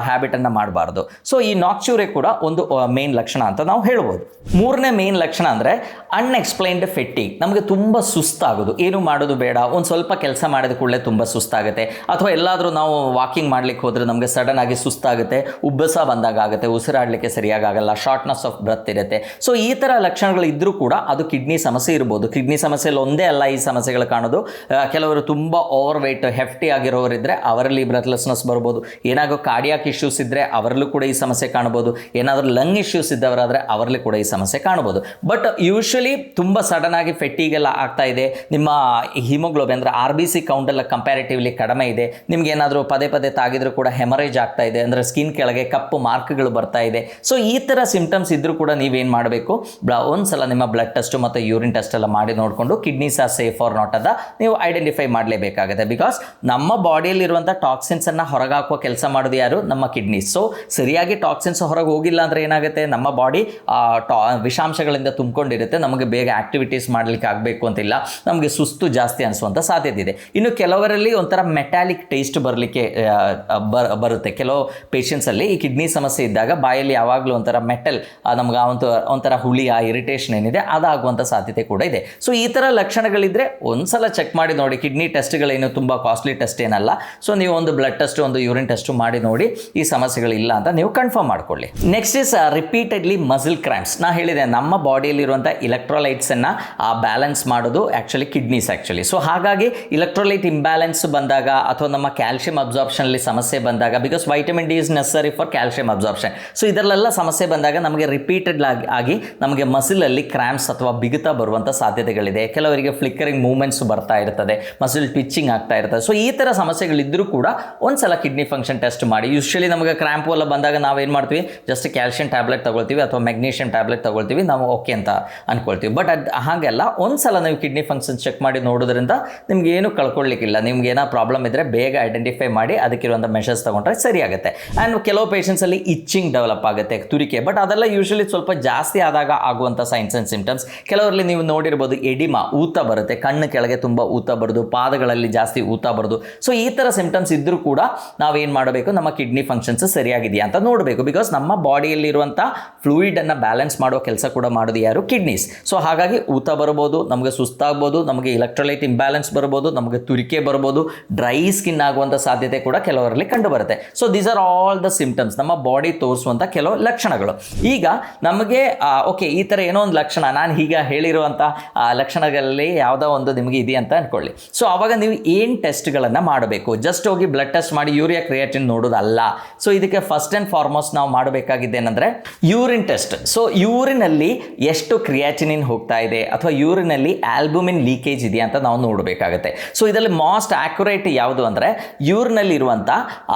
ಹ್ಯಾಬಿಟನ್ನು ಮಾಡಬಾರ್ದು. ಸೊ ಈ ನಾಕ್ಚೂರೆ ಕೂಡ ಒಂದು ಮೇನ್ ಲಕ್ಷಣ ಅಂತ ನಾವು ಹೇಳ್ಬೋದು. ಮೂರನೇ ಮೇನ್ ಲಕ್ಷಣ ಅಂದರೆ ಅನ್ಎಕ್ಸ್ಪ್ಲೈನ್ಡ್ ಫೆಟ್ಟಿಗ್. ನಮಗೆ ತುಂಬ ಸುಸ್ತಾಗೋದು, ಏನು ಮಾಡೋದು ಬೇಡ, ಒಂದು ಸ್ವಲ್ಪ ಕೆಲಸ ಮಾಡಿದ ಕೂಡಲೇ ತುಂಬ ಸುಸ್ತಾಗುತ್ತೆ, ಅಥವಾ ಎಲ್ಲಾದರೂ ನಾವು ವಾಕಿಂಗ್ ಮಾಡ್ಲಿಕ್ಕೆ ಹೋದರೆ ನಮಗೆ ಸಡನ್ ಆಗಿ ಸುಸ್ತಾಗುತ್ತೆ, ಉಬ್ಬಸ ಬಂದಾಗ ಆಗುತ್ತೆ, ಉಸಿರಾಡಲಿಕ್ಕೆ ಸರಿಯಾಗಲ್ಲ, ಶಾರ್ಟ್ನೆಸ್ ಆಫ್ ಬ್ರೆತ್ ಇರುತ್ತೆ. ಸೊ ಈ ಥರ ಲಕ್ಷಣಗಳು ಇದ್ದರೂ ಕೂಡ ಅದು ಕಿಡ್ನಿ ಸಮಸ್ಯೆ ಇರ್ಬೋದು. ಕಿಡ್ನಿ ಸಮಸ್ಯೆಯಲ್ಲಿ ಒಂದೇ ಅಲ್ಲ ಈ ಸಮಸ್ಯೆಗಳು ಕಾಣೋದು. ಕೆಲವರು ತುಂಬ ಓವರ್ ವೆಯ್ಟ್ ಹೆಫ್ಟಿ ಆಗಿರೋರಿದ್ದರೆ ಅವರಲ್ಲಿ ಬ್ರೆತ್ಲೆಸ್ನೆಸ್ ಬರ್ಬೋದು. ಏನಾದರೂ ಕಾರ್ಡಿಯಾಕ್ ಇಶ್ಯೂಸ್ ಇದ್ದರೆ ಅವರಲ್ಲೂ ಕೂಡ ಈ ಸಮಸ್ಯೆ ಕಾಣ್ಬೋದು. ಏನಾದರೂ ಲಂಗ್ ಇಶ್ಯೂಸ್ ಇದ್ದವರಾದರೆ ಅವರಲ್ಲಿ ಕೂಡ ಈ ಸಮಸ್ಯೆ ಕಾಣ್ಬೋದು. ಬಟ್ ಯೂಶ್ವಲಿ ತುಂಬ ಸಡನ್ ಆಗಿ ಫೆಟ್ಟಿಗೆಲ್ಲ ಆಗ್ತಾ ಇದೆ, ನಿಮ್ಮ ಹಿಮೋಗ್ಲೋಬಿನ್ ಅಂದರೆ RBC ಕೌಂಟ್ ಎಲ್ಲ ಕಂಪ್ಯಾರಿಟಿವ್ಲಿ ಕಡಿಮೆ ಇದೆ, ನಿಮ್ಗೆ ಏನಾದರೂ ಪದೇ ತಾಗಿದ್ರೂ ಕೂಡ ಹೆಮರೇಜ್ ಆಗ್ತಾ ಇದೆ, ಅಂದರೆ ಸ್ಕಿನ್ ಕೆಳಗೆ ಕಪ್ಪು ಮಾರ್ಕ್ಗಳು ಬರ್ತಾ ಇದೆ. ಸೊ ಈ ಥರ ಸಿಂಪ್ಟಮ್ಸ್ ಇದ್ದರೂ ಕೂಡ ನೀವೇನು ಮಾಡಬೇಕು, ಒಂದ್ಸಲ ನಿಮ್ಮ ಬ್ಲಡ್ ಟೆಸ್ಟು ಮತ್ತು ಯೂರಿನ್ ಟೆಸ್ಟ್ ಎಲ್ಲ ಮಾಡಿ ನೋಡಿಕೊಂಡು kidneys are safe or not ಅಂತ ನೀವು ಐಡೆಂಟಿಫೈ ಮಾಡಲೇಬೇಕಾಗುತ್ತೆ. ಬಿಕಾಸ್ ನಮ್ಮ ಬಾಡಿಯಲ್ಲಿರುವಂಥ ಟಾಕ್ಸಿನ್ಸನ್ನು ಹೊರಗೆ ಹಾಕುವ ಕೆಲಸ ಮಾಡೋದು ಯಾರು? ನಮ್ಮ ಕಿಡ್ನೀಸ್. ಸೊ ಸರಿಯಾಗಿ ಟಾಕ್ಸಿನ್ಸ್ ಹೊರಗೆ ಹೋಗಿಲ್ಲ ಅಂದರೆ ಏನಾಗುತ್ತೆ, ನಮ್ಮ ಬಾಡಿ ವಿಷಾಂಶಗಳಿಂದ ತುಂಬಿಕೊಂಡಿರುತ್ತೆ, ನಮಗೆ ಬೇಗ ಆಕ್ಟಿವಿಟೀಸ್ ಮಾಡಲಿಕ್ಕೆ ಆಗಬೇಕು ಅಂತಿಲ್ಲ, ನಮಗೆ ಸುಸ್ತು ಜಾಸ್ತಿ ಅನಿಸುವಂಥ ಸಾಧ್ಯತೆ ಇದೆ. ಇನ್ನು ಕೆಲವರಲ್ಲಿ ಒಂಥರ ಮೆಟಾಲಿಕ್ ಟೇಸ್ಟ್ ಬರಲಿಕ್ಕೆ ಬರುತ್ತೆ. ಕೆಲವು ಪೇಷಂಟ್ಸಲ್ಲಿ ಈ ಕಿಡ್ನಿ ಸಮಸ್ಯೆ ಇದ್ದಾಗ ಬಾಯಲ್ಲಿ ಯಾವಾಗಲೂ ಒಂಥರ ಮೆಟಲ್, ನಮ್ಗೆ ಒಂಥರ ಹುಳಿ, ಆ ಇರಿಟೇಷನ್ ಏನಿದೆ ಅದಾಗುವಂಥ ಸಾಧ್ಯತೆ ಕೂಡ ಇದೆ. ಸೊ ಈ ಥರ ಲಕ್ಷಣಗಳಿದ್ದರೆ ಒಂದ್ಸಲ ಚೆಕ್ ಮಾಡಿ ನೋಡಿ. ಕಿಡ್ನಿ ಟೆಸ್ಟ್ಗಳೇನು ತುಂಬ ಕಾಸ್ಟ್ಲಿ ಟೆಸ್ಟ್ ಏನಲ್ಲ. ಸೊ ನೀವು ಒಂದು ಬ್ಲಡ್ ಟೆಸ್ಟು, ಒಂದು ಯೂರಿನ್ ಟೆಸ್ಟು ಮಾಡಿ ನೋಡಿ ಈ ಸಮಸ್ಯೆಗಳಿಲ್ಲ ಅಂತ ನೀವು ಕನ್ಫರ್ಮ್ ಮಾಡ್ಕೊಳ್ಳಿ. Next is repeatedly muscle cramps. ನಾ ಹೇಳಿದೆ ನಮ್ಮ ಬಾಡಿಯಲ್ಲಿರುವಂಥ ಇಲೆಕ್ಟ್ರೋಲೈಟ್ಸನ್ನು ಬ್ಯಾಲೆನ್ಸ್ ಮಾಡೋದು ಆ್ಯಕ್ಚುಲಿ ಕಿಡ್ನೀಸ್ ಆ್ಯಕ್ಚುಲಿ. ಸೊ ಹಾಗಾಗಿ ಇಲೆಕ್ಟ್ರೋಲೈಟ್ ಇಂಬ್ಯಾಲೆನ್ಸ್ ಬಂದಾಗ ಅಥವಾ ನಮ್ಮ ಕ್ಯಾಲ್ಸಿಯಂ ಅಬ್ಸಾರ್ಪ್ಷನಲ್ಲಿ ಸಮಸ್ಯೆ ಬಂದಾಗ, because vitamin D is necessary for calcium absorption. So ಇದರಲ್ಲೆಲ್ಲ ಸಮಸ್ಯೆ ಬಂದಾಗ ನಮಗೆ ರಿಪೀಟೆಡ್ ಆಗಿ ನಮಗೆ ಮಸಿಲಲ್ಲಿ ಕ್ರ್ಯಾಂಪ್ಸ್ ಅಥವಾ ಬಿಗುತ ಬರುವಂಥ ಸಾಧ್ಯತೆಗಳಿದೆ. ಕೆಲವರಿಗೆ ಫ್ಲಿಕ್ಕರಿಂಗ್ ಮೂವ್ಮೆಂಟ್ಸ್ ಬರ್ತಾ ಇರ್ತದೆ, ಮಸಿಲ್ ಟ್ವಿಚಿಂಗ್ ಆಗ್ತಾ ಇರ್ತದೆ. ಸೊ ಈ ಥರ ಸಮಸ್ಯೆಗಳಿದ್ದರೂ ಕೂಡ ಒಂದ್ಸಲ ಕಿಡ್ನಿ ಫಂಕ್ಷನ್ ಟೆಸ್ಟ್ ಮಾಡಿ. ಯೂಶ್ವಲಿ ನಮಗೆ ಕ್ರ್ಯಾಂಪು ಎಲ್ಲ ಬಂದಾಗ ನಾವೇನು ಮಾಡ್ತೀವಿ, ಜಸ್ಟ್ ಕ್ಯಾಲ್ಸಿಯಂ ಟ್ಯಾಬ್ಲೆಟ್ ತಗೊಳ್ತೀವಿ ಅಥವಾ ಮೆಗ್ನೀಷಿಯಂ ಟ್ಯಾಬ್ಲೆಟ್ ತಗೊಳ್ತೀವಿ, ನಾವು ಓಕೆ ಅಂತ ಅನ್ಕೊಳ್ತೀವಿ. ಬಟ್ ಅದು ಹಾಗೆಲ್ಲ ಒಂದ್ಸಲ ನೀವು ಕಿಡ್ನಿ ಫಂಕ್ಷನ್ ಚೆಕ್ ಮಾಡಿ ನೋಡೋದ್ರಿಂದ ನಿಮ್ಗೆ ಏನು ಕಳ್ಕೊಳ್ಳಿಕ್ಕಿಲ್ಲ. ನಿಮ್ಗೆ ಏನೋ ಪ್ರಾಬ್ಲಮ್ ಇದ್ದರೆ ಬೇಗ ಐಡೆಂಟಿಫೈ ಮಾಡಿ ಅದಕ್ಕಿರುವಂಥ ಮೆಷರ್ಸ್ ತಗೊಂಡ್ರೆ ಸರಿಯಾಗುತ್ತೆ. ಆ್ಯಂಡ್ ಕೆಲವು ಪೇಷಂಟ್ಸಲ್ಲಿ ಇಚ್ಚಿಂಗ್ ಡೆವಲಪ್ ಆಗುತ್ತೆ, ತುರಿಕೆ. ಬಟ್ ಅದೆಲ್ಲ ಯೂಶ್ವಲಿ ಸ್ವಲ್ಪ ಜಾಸ್ತಿ ಆದಾಗ ಆಗುವಂಥ ಸೈನ್ಸ್ ಆ್ಯಂಡ್ ಸಿಂಪ್ಟಮ್ಸ್. ಕೆಲವರಲ್ಲಿ ನೀವು ನೋಡಿರ್ಬೋದು ಎಡಿಮಾ, ಊತ ಬರುತ್ತೆ, ಕಣ್ಣು ಕೆಳಗೆ ತುಂಬ ಊತ ಬರೋದು, ಪಾದಗಳಲ್ಲಿ ಜಾಸ್ತಿ ಊತ ಬರೋದು. ಸೊ ಈ ಥರ ಸಿಂಪ್ಟಮ್ಸ್ ಇದ್ದರೂ ಕೂಡ ನಾವೇನು ಮಾಡಬೇಕು, ನಮ್ಮ ಕಿಡ್ನಿ ಫಂಕ್ಷನ್ಸ್ ಸರಿಯಾಗಿದೆಯಾ ಅಂತ ನೋಡಬೇಕು. ಬಿಕಾಸ್ ನಮ್ಮ ಬಾಡಿಯಲ್ಲಿರುವಂಥ ಫ್ಲೂಯಿಡನ್ನು ಬ್ಯಾಲೆನ್ಸ್ ಮಾಡೋ ಕೆಲಸ ಕೂಡ ಮಾಡೋದು ಯಾರು? ಕಿಡ್ನೀಸ್. ಸೊ ಹಾಗಾಗಿ ಊತ ಬರ್ಬೋದು, ನಮಗೆ ಸುಸ್ತಾಗ್ಬೋದು, ನಮಗೆ ಇಲೆಕ್ಟ್ರೋಲೈಟ್ ಇಂಬ್ಯಾಲೆನ್ಸ್ ಬರ್ಬೋದು, ನಮಗೆ ತುರಿಕೆ ಬರ್ಬೋದು, ಡ್ರೈ ಸ್ಕಿನ್ ಆಗುವಂಥ ಸಾಧ್ಯತೆ ಕೂಡ ಕೆಲವರಲ್ಲಿ ಕಂಡು ಬರುತ್ತೆ. So these are all the symptoms, ನಮ್ಮ ಬಾಡಿ ತೋರಿಸುವಂಥ ಕೆಲವು ಲಕ್ಷಣಗಳು. ಈಗ ನಮಗೆ ಓಕೆ ಈ ಥರ ಏನೋ ಒಂದು ಲಕ್ಷಣ, ನಾನು ಈಗ ಹೇಳಿರುವಂಥ ಲಕ್ಷಣಗಳಲ್ಲಿ ಯಾವುದೋ ಒಂದು ನಿಮಗೆ ಇದೆ ಅಂತ ಅಂದ್ಕೊಳ್ಳಿ. ಸೊ ಆವಾಗ ನೀವು ಏನು ಟೆಸ್ಟ್ಗಳನ್ನು ಮಾಡಬೇಕು? ಜಸ್ಟ್ ಹೋಗಿ ಬ್ಲಡ್ ಟೆಸ್ಟ್ ಮಾಡಿ ಯೂರಿಯಾ ಕ್ರಿಯಾಟಿನ್ ನೋಡೋದಲ್ಲ. ಸೊ ಇದಕ್ಕೆ ಫಸ್ಟ್ ಆ್ಯಂಡ್ ಫಾರ್ಮೋಸ್ಟ್ ನಾವು ಮಾಡಬೇಕಾಗಿದ್ದೇನೆಂದರೆ ಯೂರಿನ್ ಟೆಸ್ಟ್. ಸೊ ಯೂರಿನಲ್ಲಿ ಎಷ್ಟು ಕ್ರಿಯಾಟಿನಿನ್ ಹೋಗ್ತಾ ಇದೆ ಅಥವಾ ಯೂರಿನಲ್ಲಿ ಆಲ್ಬುಮಿನ್ ಲೀಕೇಜ್ ಇದೆಯಾ ಅಂತ ನಾವು ನೋಡಬೇಕಾಗುತ್ತೆ. ಸೊ ಇದರಲ್ಲಿ ಮೋಸ್ಟ್ ಆಕ್ಯುರೇಟ್ ಯಾವುದು ಅಂದರೆ ಯೂರಿನಲ್ಲಿರುವಂಥ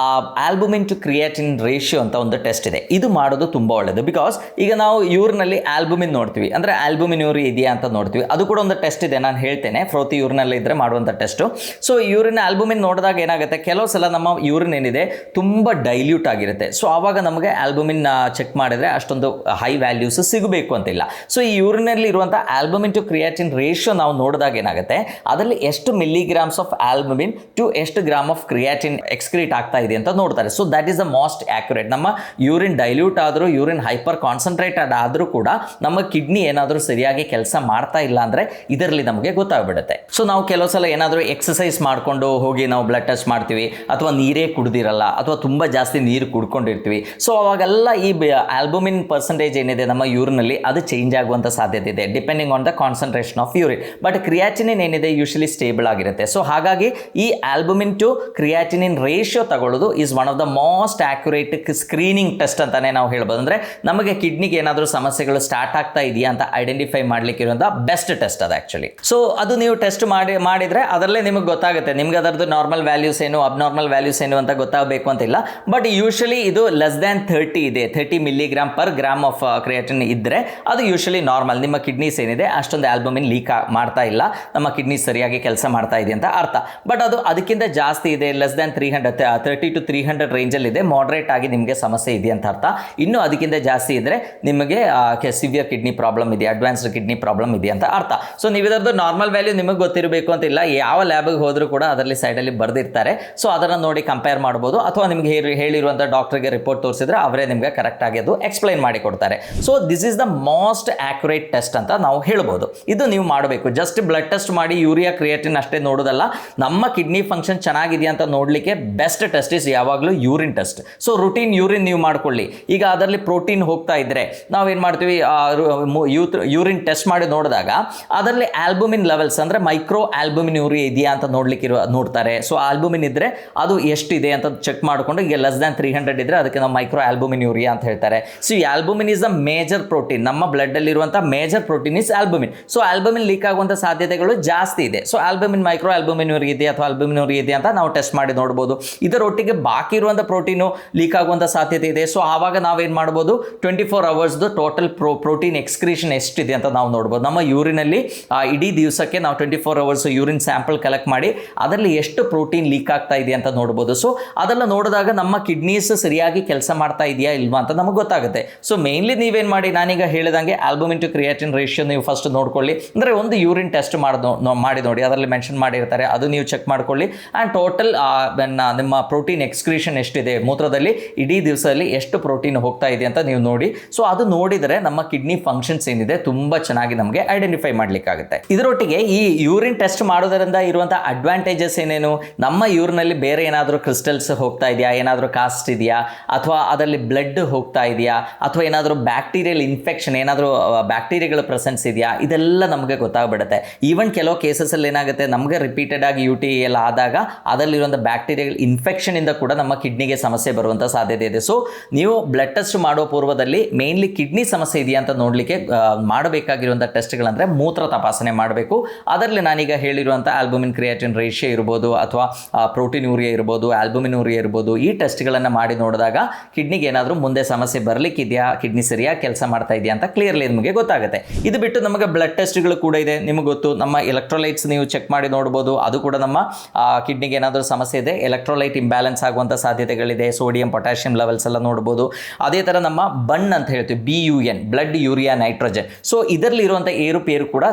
ಆಲ್ಬುಮಿನ್ ಟು ಕ್ರಿಯಾಟಿನ್ ರೇಷಿಯೋ ಅಂತ ಒಂದು ಟೆಸ್ಟ್ ಇದೆ. ಇದು ಮಾಡೋದು ತುಂಬ ಒಳ್ಳೆಯದು. ಬಿಕಾಸ್ ಈಗ ನಾವು ಯೂರಿನಲ್ಲಿ ಆಲ್ಬುಮಿನ್ ನೋಡ್ತೀವಿ, ಅಂದರೆ ಆಲ್ಬುಮಿನ್ ಯೂರಿ ಇದೆಯಾ ಅಂತ ನೋಡ್ತೀವಿ. ಅದು ಕೂಡ ಒಂದು ಟೆಸ್ಟ್ ಇದೆ, ನಾನು ಹೇಳ್ತೇನೆ. ಫ್ರೋತಿ ಯೂರಿನಲ್ಲಿ ಇದ್ದರೆ ಮಾಡುವಂಥ ಟೆಸ್ಟು. ಸೊ ಯೂರಿನ್ ಆಲ್ಬುಮಿನ್ ನೋಡಿದಾಗ ಏನಾಗುತ್ತೆ, ಕೆಲವು ಸಲ ನಮ್ಮ ಯೂರಿನ್ ಏನಿದೆ ತುಂಬ ಡೈಲ್ಯೂಟ್ ಆಗಿರುತ್ತೆ. ಸೊ ಆವಾಗ ನಮಗೆ ಆಲ್ಬುಮಿನ್ ಚೆಕ್ ಮಾಡಿದರೆ ಅಷ್ಟೊಂದು ಹೈ ವ್ಯಾಲ್ಯೂಸ್ ಸಿಗಬೇಕು ಅಂತಿಲ್ಲ. ಸೊ ಈ ಯೂರಿನಲ್ಲಿ ಇರುವಂಥ ಆಲ್ಬುಮಿನ್ ಟು ಕ್ರಿಯಾಟಿನ್ ರೇಷಿಯೋ ನಾವು ನೋಡಿದಾಗ ಏನಾಗುತ್ತೆ, ಅದರಲ್ಲಿ ಎಷ್ಟು ಮಿಲಿಗ್ರಾಮ್ಸ್ ಆಫ್ ಆಲ್ಬುಮಿನ್ ಟು ಎಷ್ಟು ಗ್ರಾಮ್ ಆಫ್ ಕ್ರಿಯಾಟಿನ್ ಎಕ್ಸ್ಕ್ರೀಟ್ ಆಗ್ತಾ ಇದೆ ಅಂತ ನೋಡ್ತಾರೆ. So that is the most accurate. ನಮ್ಮ ಯೂರಿನ್ ಡೈಲ್ಯೂಟ್ ಆದರೂ, ಯೂರಿನ್ ಹೈಪರ್ ಕಾನ್ಸಂಟ್ರೇಟೆಡ್ ಆದರೂ ಕೂಡ ನಮ್ಮ ಕಿಡ್ನಿ ಏನಾದರೂ ಸರಿಯಾಗಿ ಕೆಲಸ ಮಾಡ್ತಾ ಇಲ್ಲ ಅಂದರೆ ಇದರಲ್ಲಿ ನಮಗೆ ಗೊತ್ತಾಗ್ಬಿಡುತ್ತೆ. ಸೊ ನಾವು ಕೆಲವು ಸಲ ಏನಾದರೂ ಎಕ್ಸಸೈಸ್ ಮಾಡಿಕೊಂಡು ಹೋಗಿ ನಾವು ಬ್ಲಡ್ ಟೆಸ್ಟ್ ಮಾಡ್ತೀವಿ, ಅಥವಾ ನೀರೇ ಕುಡ್ದಿರಲ್ಲ, ಅಥವಾ ತುಂಬ ಜಾಸ್ತಿ ನೀರು ಕುಡ್ಕೊಂಡಿರ್ತೀವಿ. ಸೊ ಅವಾಗೆಲ್ಲ ಈ ಆಲ್ಬುಮಿನ್ ಪರ್ಸೆಂಟೇಜ್ ಏನಿದೆ ನಮ್ಮ ಯೂರಿನಲ್ಲಿ ಅದು ಚೇಂಜ್ ಆಗುವಂಥ ಸಾಧ್ಯತೆ ಇದೆ, depending on the concentration of urine. But creatinine ಏನಿದೆ ಯೂಶಲಿ ಸ್ಟೇಬಲ್ ಆಗಿರುತ್ತೆ. ಸೊ ಹಾಗಾಗಿ ಈ ಆಲ್ಬುಮಿನ್ ಟು ಕ್ರಿಯಾಟಿನಿನ್ ರೇಷಿಯೋ ತಗೊಳ್ಳೋದು is one of the most accurate screening test ಅಂತಾನೆ ನಾವು ಹೇಳ್ಬೋದು. ಅಂದರೆ ನಮಗೆ ಕಿಡ್ನಿಗೆ ಏನಾದರೂ ಸಮಸ್ಯೆಗಳು ಸ್ಟಾರ್ಟ್ ಆಗ್ತಾ ಇದೆಯಾ ಅಂತ ಐಡೆಂಟಿಫೈ ಮಾಡಲಿಕ್ಕೆ ಇರುವಂಥ ಬೆಸ್ಟ್ ಟೆಸ್ಟ್ ಅದು ಆ್ಯಕ್ಚುಲಿ. ಸೊ ಅದು ನೀವು ಟೆಸ್ಟ್ ಮಾಡಿದರೆ ಅದರಲ್ಲೇ ನಿಮಗೆ ಗೊತ್ತಾಗುತ್ತೆ, ನಿಮ್ಗೆ ಅದರದ್ದು ನಾರ್ಮಲ್ ವ್ಯಾಲ್ಯೂಸ್ ಏನು, ಅಬ್ನಾರ್ಮಲ್ ವ್ಯಾಲ್ಯೂಸ್ ಏನು ಅಂತ ಗೊತ್ತಾಗಬೇಕು ಅಂತಿಲ್ಲ. ಬಟ್ ಯೂಶಲಿ ಇದು ಲೆಸ್ ದ್ಯಾನ್ 30 ಇದೆ, 30 milligram per gram of creatine ಇದ್ದರೆ ಅದು ಯೂಶಲಿ ನಾರ್ಮಲ್, ನಿಮ್ಮ ಕಿಡ್ನೀಸ್ ಏನಿದೆ ಅಷ್ಟೊಂದು ಆಲ್ಬುಮಿನ್ ಲೀಕ್ ಮಾಡ್ತಾ ಇಲ್ಲ, ನಮ್ಮ ಕಿಡ್ನೀಸ್ ಸರಿಯಾಗಿ ಕೆಲಸ ಮಾಡ್ತಾ ಇದೆ ಅಂತ ಅರ್ಥ. ಬಟ್ ಅದು ಅದಕ್ಕಿಂತ ಜಾಸ್ತಿ ಇದೆ, ಲೆಸ್ ದ್ಯಾನ್ 30 to 300 ರೇಂಜಲ್ಲಿ ಇದೆ, ಮಾಡ್ರೇಟ್ ಆಗಿ ನಿಮಗೆ ಸಮಸ್ಯೆ ಇದೆ ಅಂತ ಅರ್ಥ. ಇನ್ನು ಅದಕ್ಕಿಂತ ಜಾಸ್ತಿ ಇದ್ದರೆ ನಿಮಗೆ ಸಿವಿಯರ್ ಕಿಡ್ನಿ ಪ್ರಾಬ್ಲಮ್ ಇದೆ, ಅಡ್ವಾನ್ಸ್ಡ್ ಕಿಡ್ನಿ ಪ್ರಾಬ್ಲಮ್ ಇದೆ ಅಂತ ಅರ್ಥ. ಸೊ ನೀವು ಇದರದ್ದು ನಾರ್ಮಲ್ ವ್ಯಾಲ್ಯೂ ನಿಮಗೆ ಗೊತ್ತಿರಬೇಕು ಅಂತಿಲ್ಲ, ಯಾವ ಲ್ಯಾಬ್ಗೆ ಹೋದರೂ ಕೂಡ ಅದರಲ್ಲಿ ಸೈಡಲ್ಲಿ ಬರೆದಿರ್ತಾರೆ. ಸೊ ಅದನ್ನು ನೋಡಿ ಕಂಪೇರ್ ಮಾಡ್ಬೋದು, ಅಥವಾ ನಿಮಗೆ ಹೇಳಿರುವಂಥ ಡಾಕ್ಟರ್ಗೆ ರಿಪೋರ್ಟ್ ತೋರಿಸಿದ್ರೆ ಅವರೇ ನಿಮಗೆ ಕರೆಕ್ಟ್ ಆಗಿ ಅದು ಎಕ್ಸ್ಪ್ಲೈನ್ ಮಾಡಿ ಕೊಡ್ತಾರೆ. So this is the most accurate test ಅಂತ ನಾವು ಹೇಳ್ಬೋದು. ಇದು ನೀವು ಮಾಡಬೇಕು. ಜಸ್ಟ್ ಬ್ಲಡ್ ಟೆಸ್ಟ್ ಮಾಡಿ ಯೂರಿಯಾ ಕ್ರಿಯೇಟಿನ್ ಅಷ್ಟೇ ನೋಡೋದಲ್ಲ, ನಮ್ಮ ಕಿಡ್ನಿ ಫಂಕ್ಷನ್ ಚೆನ್ನಾಗಿದೆಯಾ ಅಂತ ನೋಡಲಿಕ್ಕೆ ಬೆಸ್ಟ್ ಟೆಸ್ಟ್ ಇಸ್ ಯಾವಾಗಲೂ urine test. So routine urine ನೀವು ಮಾಡ್ಕೊಳ್ಳಿ. ಈಗ ಅದರಲ್ಲಿ ಪ್ರೋಟೀನ್ ಹೋಗ್ತಾ ಇದ್ರೆ ನಾವೇನು ಮಾಡ್ತೀವಿ, ಯೂರಿನ್ ಟೆಸ್ಟ್ ಮಾಡಿ ನೋಡಿದಾಗ ಅದರಲ್ಲಿ ಆಲ್ಬುಮಿನ್ ಲೆವೆಲ್ಸ್ ಅಂದರೆ ಮೈಕ್ರೋ ಆಲ್ಬುಮಿನ್ ಯೂರಿಯಾ ಇದೆಯಾ ಅಂತ ನೋಡ್ತಾರೆ. ಸೊ ಆಲ್ಬುಮಿನ್ ಇದ್ರೆ ಅದು ಎಷ್ಟಿದೆ ಅಂತ ಚೆಕ್ ಮಾಡಿಕೊಂಡು, ಈಗ ಲೆಸ್ ದ್ಯಾನ್ 300 ಇದ್ರೆ ಅದಕ್ಕೆ ನಾವು ಮೈಕ್ರೋ ಆಲ್ಬುಮಿನ್ ಯೂರಿಯಾ ಅಂತ ಹೇಳ್ತಾರೆ. ಸೊ ಈ albumin is the major protein, ನಮ್ಮ ಬ್ಲಡ್ ಅಲ್ಲಿ ಇರುವಂಥ major protein is albumin. So albumin leak ಆಗುವಂಥ ಸಾಧ್ಯತೆಗಳು ಜಾಸ್ತಿ ಇದೆ. So albumin micro albumin urea ಇದೆಯಾ ಅಥವಾ ಆಲ್ಬುಮಿನ್ ಯೂರಿಯಾ ಇದೆಯಾ ಅಂತ ನಾವು ಟೆಸ್ಟ್ ಮಾಡಿ ನೋಡ್ಬೋದು. ಇದರೊಟ್ಟಿಗೆ ಬಾಕಿ ಇರುವಂಥ ಪ್ರೋಟೀನು ಲೀಕ್ ಆಗುವಂಥ ಸಾಧ್ಯತೆ ಇದೆ. ಸೊ ಆವಾಗ ನಾವೇನು ಮಾಡ್ಬೋದು, 24 ಅವರ್ಸ್ದು ಟೋಟಲ್ ಪ್ರೋಟೀನ್ ಎಕ್ಸ್ಕ್ರೀಷನ್ ಎಷ್ಟಿದೆ ಅಂತ ನಾವು ನೋಡ್ಬೋದು. ನಮ್ಮ ಯೂರಿನಲ್ಲಿ ಇಡೀ ದಿವಸಕ್ಕೆ ನಾವು 24 ಅವರ್ಸ್ ಯೂರಿನ್ ಸ್ಯಾಂಪಲ್ ಕಲೆಕ್ಟ್ ಮಾಡಿ ಅದರಲ್ಲಿ ಎಷ್ಟು ಪ್ರೋಟೀನ್ ಲೀಕ್ ಆಗ್ತಾ ಇದೆ ಅಂತ ನೋಡ್ಬೋದು. ಸೊ ಅದೆಲ್ಲ ನೋಡಿದಾಗ ನಮ್ಮ ಕಿಡ್ನೀಸ್ ಸರಿಯಾಗಿ ಕೆಲಸ ಮಾಡ್ತಾ ಇದೆಯಾ ಇಲ್ವಾ ಅಂತ ನಮಗೆ ಗೊತ್ತಾಗುತ್ತೆ. ಸೊ ಮೇನ್ಲಿ ನೀವೇನು ಮಾಡಿ, ನಾನೀಗ ಹೇಳಿದಂಗೆ ಆಲ್ಬುಮಿನ್ ಟು ಕ್ರಿಯಾಟಿನ್ ರೇಷಿಯೋ ನೀವು ಫಸ್ಟ್ ನೋಡ್ಕೊಳ್ಳಿ. ಅಂದರೆ ಒಂದು ಯೂರಿನ್ ಟೆಸ್ಟ್ ಮಾಡಿ ನೋಡಿ, ಅದರಲ್ಲಿ ಮೆನ್ಷನ್ ಮಾಡಿರ್ತಾರೆ, ಅದು ನೀವು ಚೆಕ್ ಮಾಡ್ಕೊಳ್ಳಿ. ಆ್ಯಂಡ್ ಟೋಟಲ್ ನಿಮ್ಮ ಪ್ರೋಟೀನ್ ಎಕ್ಸ್ಕ್ರೀಷನ್ ಎಷ್ಟಿದೆ, ಮೂತ್ರದಲ್ಲಿ ಇಡೀ ದಿವಸದಲ್ಲಿ ಎಷ್ಟು ಪ್ರೋಟೀನ್ ಹೋಗ್ತಾ ಇದೆ ಅಂತ ನೀವು ನೋಡಿ. ಸೊ ಅದು ನೋಡಿದರೆ ನಮ್ಮ ಕಿಡ್ನಿ ಫಂಕ್ಷನ್ಸ್ ಏನಿದೆ ತುಂಬ ಚೆನ್ನಾಗಿ ನಮಗೆ ಐಡೆಂಟಿಫೈ ಮಾಡಲಿಕ್ಕಾಗುತ್ತೆ. ಇದರೊಟ್ಟಿಗೆ ಈ ಯೂರಿನ್ ಟೆಸ್ಟ್ ಮಾಡೋದರಿಂದ ಇರುವಂಥ ಅಡ್ವಾಂಟೇಜಸ್ ಏನೇನು, ನಮ್ಮ ಯೂರಿನಲ್ಲಿ ಬೇರೆ ಏನಾದರೂ ಕ್ರಿಸ್ಟಲ್ಸ್ ಹೋಗ್ತಾ ಇದೆಯಾ, ಏನಾದರೂ ಕಾಸ್ಟ್ ಇದೆಯಾ, ಅಥವಾ ಅದರಲ್ಲಿ ಬ್ಲಡ್ ಹೋಗ್ತಾ ಇದೆಯಾ, ಅಥವಾ ಏನಾದರೂ ಬ್ಯಾಕ್ಟೀರಿಯಲ್ ಇನ್ಫೆಕ್ಷನ್, ಏನಾದರೂ ಬ್ಯಾಕ್ಟೀರಿಯಾಗಳ ಪ್ರೆಸೆನ್ಸ್ ಇದೆಯಾ, ಇದೆಲ್ಲ ನಮಗೆ ಗೊತ್ತಾಗ್ಬಿಡುತ್ತೆ. ಈವನ್ ಕೆಲವು ಕೇಸಸಲ್ಲಿ ಏನಾಗುತ್ತೆ, ನಮಗೆ ರಿಪೀಟೆಡ್ ಆಗಿ UTI ಎಲ್ಲ ಆದಾಗ ಅದರಲ್ಲಿರುವಂಥ ಬ್ಯಾಕ್ಟೀರಿಯಲ್ ಇನ್ಫೆಕ್ಷನ್ ಇಂದ ಕೂಡ ನಮ್ಮ ಕಿಡ್ನಿಗೆ ಸಮಸ್ಯೆ ಬರುವಂಥ ಸಾಧ್ಯತೆ ಇದೆ. ಸೊ ನೀವು ಬ್ಲಡ್ ಟೆಸ್ಟ್ ಮಾಡೋ ಪೂರ್ವದಲ್ಲಿ ಮೇನ್ಲಿ ಕಿಡ್ನಿ ಸಮಸ್ಯೆ ಇದೆಯಾ ಅಂತ ನೋಡಲಿಕ್ಕೆ ಮಾಡಬೇಕಾಗಿರುವಂಥ ಟೆಸ್ಟ್ಗಳಂದರೆ ಮೂತ್ರ ತಪಾಸಣೆ ಮಾಡಬೇಕು. ಅದರಲ್ಲಿ ನಾನೀಗ ಹೇಳಿರುವಂಥ ಆಲ್ಬುಮಿನ್ ಕ್ರಿಯಾಟಿನ್ ರೇಷಿಯೋ ಇರ್ಬೋದು, ಅಥವಾ ಪ್ರೋಟೀನ್ ಯೂರಿಯಾ ಇರ್ಬೋದು, ಆಲ್ಬುಮಿನ್ ಯೂರಿಯಾ ಇರ್ಬೋದು, ಈ ಟೆಸ್ಟ್ಗಳನ್ನು ಮಾಡಿ ನೋಡಿದಾಗ ಕಿಡ್ನಿಗೆ ಏನಾದರೂ ಮುಂದೆ ಸಮಸ್ಯೆ ಬರಲಿಕ್ಕಿದೆಯಾ, ಕಿಡ್ನಿ ಸರಿಯಾಗಿ ಕೆಲಸ ಮಾಡ್ತಾ ಇದೆಯಾ ಅಂತ ಕ್ಲಿಯರ್ಲಿ ನಿಮಗೆ ಗೊತ್ತಾಗುತ್ತೆ. ಇದು ಬಿಟ್ಟು ನಮಗೆ ಬ್ಲಡ್ ಟೆಸ್ಟ್ಗಳು ಕೂಡ ಇದೆ. ನಿಮಗೆ ಗೊತ್ತು, ನಮ್ಮ ಎಲೆಕ್ಟ್ರೋಲೈಟ್ಸ್ ನೀವು ಚೆಕ್ ಮಾಡಿ ನೋಡ್ಬೋದು. ಅದು ಕೂಡ ನಮ್ಮ ಕಿಡ್ನಿಗೆ ಏನಾದರೂ ಸಮಸ್ಯೆ ಇದೆ, ಎಲೆಕ್ಟ್ರೋಲೈಟ್ ಇಂಬ್ಯಾಲೆನ್ಸ್ ಆಗುವಂಥ ಸಾಧ್ಯತೆಗಳಿದೆ. ಸೋಡಿಯಂ ಪೊಟ್ಯಾಷಿಯಂ ಲೆವೆಲ್ಸ್ ಎಲ್ಲ ನೋಡ್ಬೋದು. ಅದೇ ಥರ ನಮ್ಮ ಬನ್ ಅಂತ ಹೇಳ್ತೀವಿ, BUN blood urea nitrogen. So ಇದರಲ್ಲಿ ಇರುವಂಥ ಏರುಪೇರು ಕೂಡ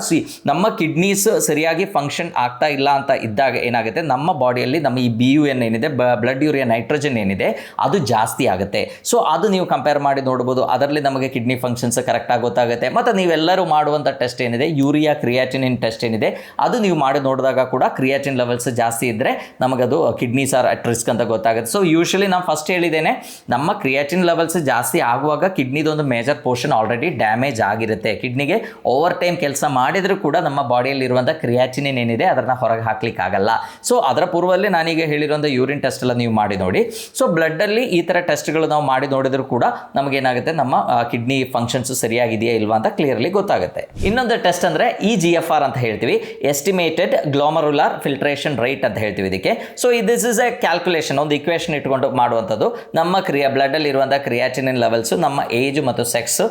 ನಮ್ಮ ಕಿಡ್ನೀಸ್ ಸರಿಯಾಗಿ ಫಂಕ್ಷನ್ ಆಗ್ತಾ ಇಲ್ಲ ಅಂತ ಇದ್ದಾಗ ಏನಾಗುತ್ತೆ, ನಮ್ಮ ಬಾಡಿಯಲ್ಲಿ ನಮ್ಮ ಈ BUN ಏನಿದೆ, ಬ್ಲಡ್ ಯೂರಿಯಾ ನೈಟ್ರೋಜನ್ ಏನಿದೆ, ಅದು ಜಾಸ್ತಿ ಆಗುತ್ತೆ. ಸೊ ಅದು ನೀವು ಕಂಪೇರ್ ಮಾಡಿ ನೋಡ್ಬೋದು. ಅದರಲ್ಲಿ ನಮಗೆ ಕಿಡ್ನಿ ಫಂಕ್ಷನ್ಸ್ ಕರೆಕ್ಟಾಗಿ ಗೊತ್ತಾಗುತ್ತೆ. ಮತ್ತು ನೀವೆಲ್ಲರೂ ಮಾಡುವಂಥ ಟೆಸ್ಟ್ ಏನಿದೆ, ಯೂರಿಯಾ ಕ್ರಿಯಾಟಿನಿನ್ ಟೆಸ್ಟ್ ಏನಿದೆ, ಅದು ನೀವು ಮಾಡಿ ನೋಡಿದಾಗ ಕೂಡ ಕ್ರಿಯಾಟಿನ್ ಲೆವೆಲ್ಸ್ ಜಾಸ್ತಿ ಇದ್ದರೆ ನಮಗದು ಕಿಡ್ನೀಸ್ ಆರ್ ಅಟ್ ರಿಸ್ಕ್ ಅಂತ ಗೊತ್ತಾಗುತ್ತೆ. ಸೊ ಯೂಶಲಿ ನಾನು ಫಸ್ಟ್ ಹೇಳಿದ್ದೇನೆ, ನಮ್ಮ ಕ್ರಿಯಾಟಿನ್ ಲೆವೆಲ್ಸ್ ಜಾಸ್ತಿ ಆಗುವಾಗ ಕಿಡ್ನಿದೊಂದು ಮೇಜರ್ ಪೋರ್ಷನ್ ಆಲ್ರೆಡಿ ಡ್ಯಾಮೇಜ್ ಆಗಿರುತ್ತೆ. ಕಿಡ್ನಿಗೆ ಓವರ್ ಟೈಮ್ ಕೆಲಸ ಮಾಡಿದರೂ ಕೂಡ ನಮ್ಮ ಬಾಡಿಯಲ್ಲಿರುವಂಥ ಕ್ರಿಯಾಟಿನಿನ್ ಏನಿದೆ ಅದನ್ನು ಹೊರಗೆ ಹಾಕ್ಲಿಕ್ಕೆ ಆಗಲ್ಲ. ಸೊ ಅದರ ಪೂರ್ವದಲ್ಲಿ ನಾನೀಗ ಹೇಳಿರುವಂಥ ಯೂರಿನ್ ಟೆಸ್ಟ್ ಎಲ್ಲ ನೀವು ಮಾಡಿ ನೋಡಿ. ಸೊ ಬ್ಲಡ್ಡಲ್ಲಿ ಈ ಥರ ಟೆಸ್ಟ್ಗಳು ನಾವು ಮಾಡಿ ನೋಡಿದರೂ ಕೂಡ ನಮಗೇನಾಗುತ್ತೆ, ನಮ್ಮ ಕಿಡ್ನಿ ಫಂಕ್ಷನ್ಸ್ ಸರಿಯಾಗಿದೆಯಾ ಇಲ್ವಾ ಅಂತ ಕ್ಲಿಯರ್ಲಿ ಗೊತ್ತಾಗುತ್ತೆ. ಇನ್ನೊಂದು ಟೆಸ್ಟ್ ಅಂದರೆ EGFR ಅಂತ ಹೇಳ್ತೀವಿ, ಎಸ್ಟಿಮೇಟೆಡ್ ಗ್ಲೋಮರುಲಾರ್ ಫಿಲ್ಟ್ರೇಷನ್ ರೇಟ್ ಅಂತ ಹೇಳ್ತೀವಿ ಇದಕ್ಕೆ. So this is A calculation, ಒಂದು ಇಕ್ವೇಷನ್ ಇಟ್ಕೊಂಡು ಮಾಡುವಂಥದ್ದು. ನಮ್ಮ ಬ್ಲಡ್ಡಲ್ಲಿ ಇರುವಂಥ ಕ್ರಿಯಾಟಿನಿನ್ ಲೆವೆಲ್ಸು ನಮ್ಮ ಏಜ್ ಮತ್ತು ಸೆಕ್ಸ್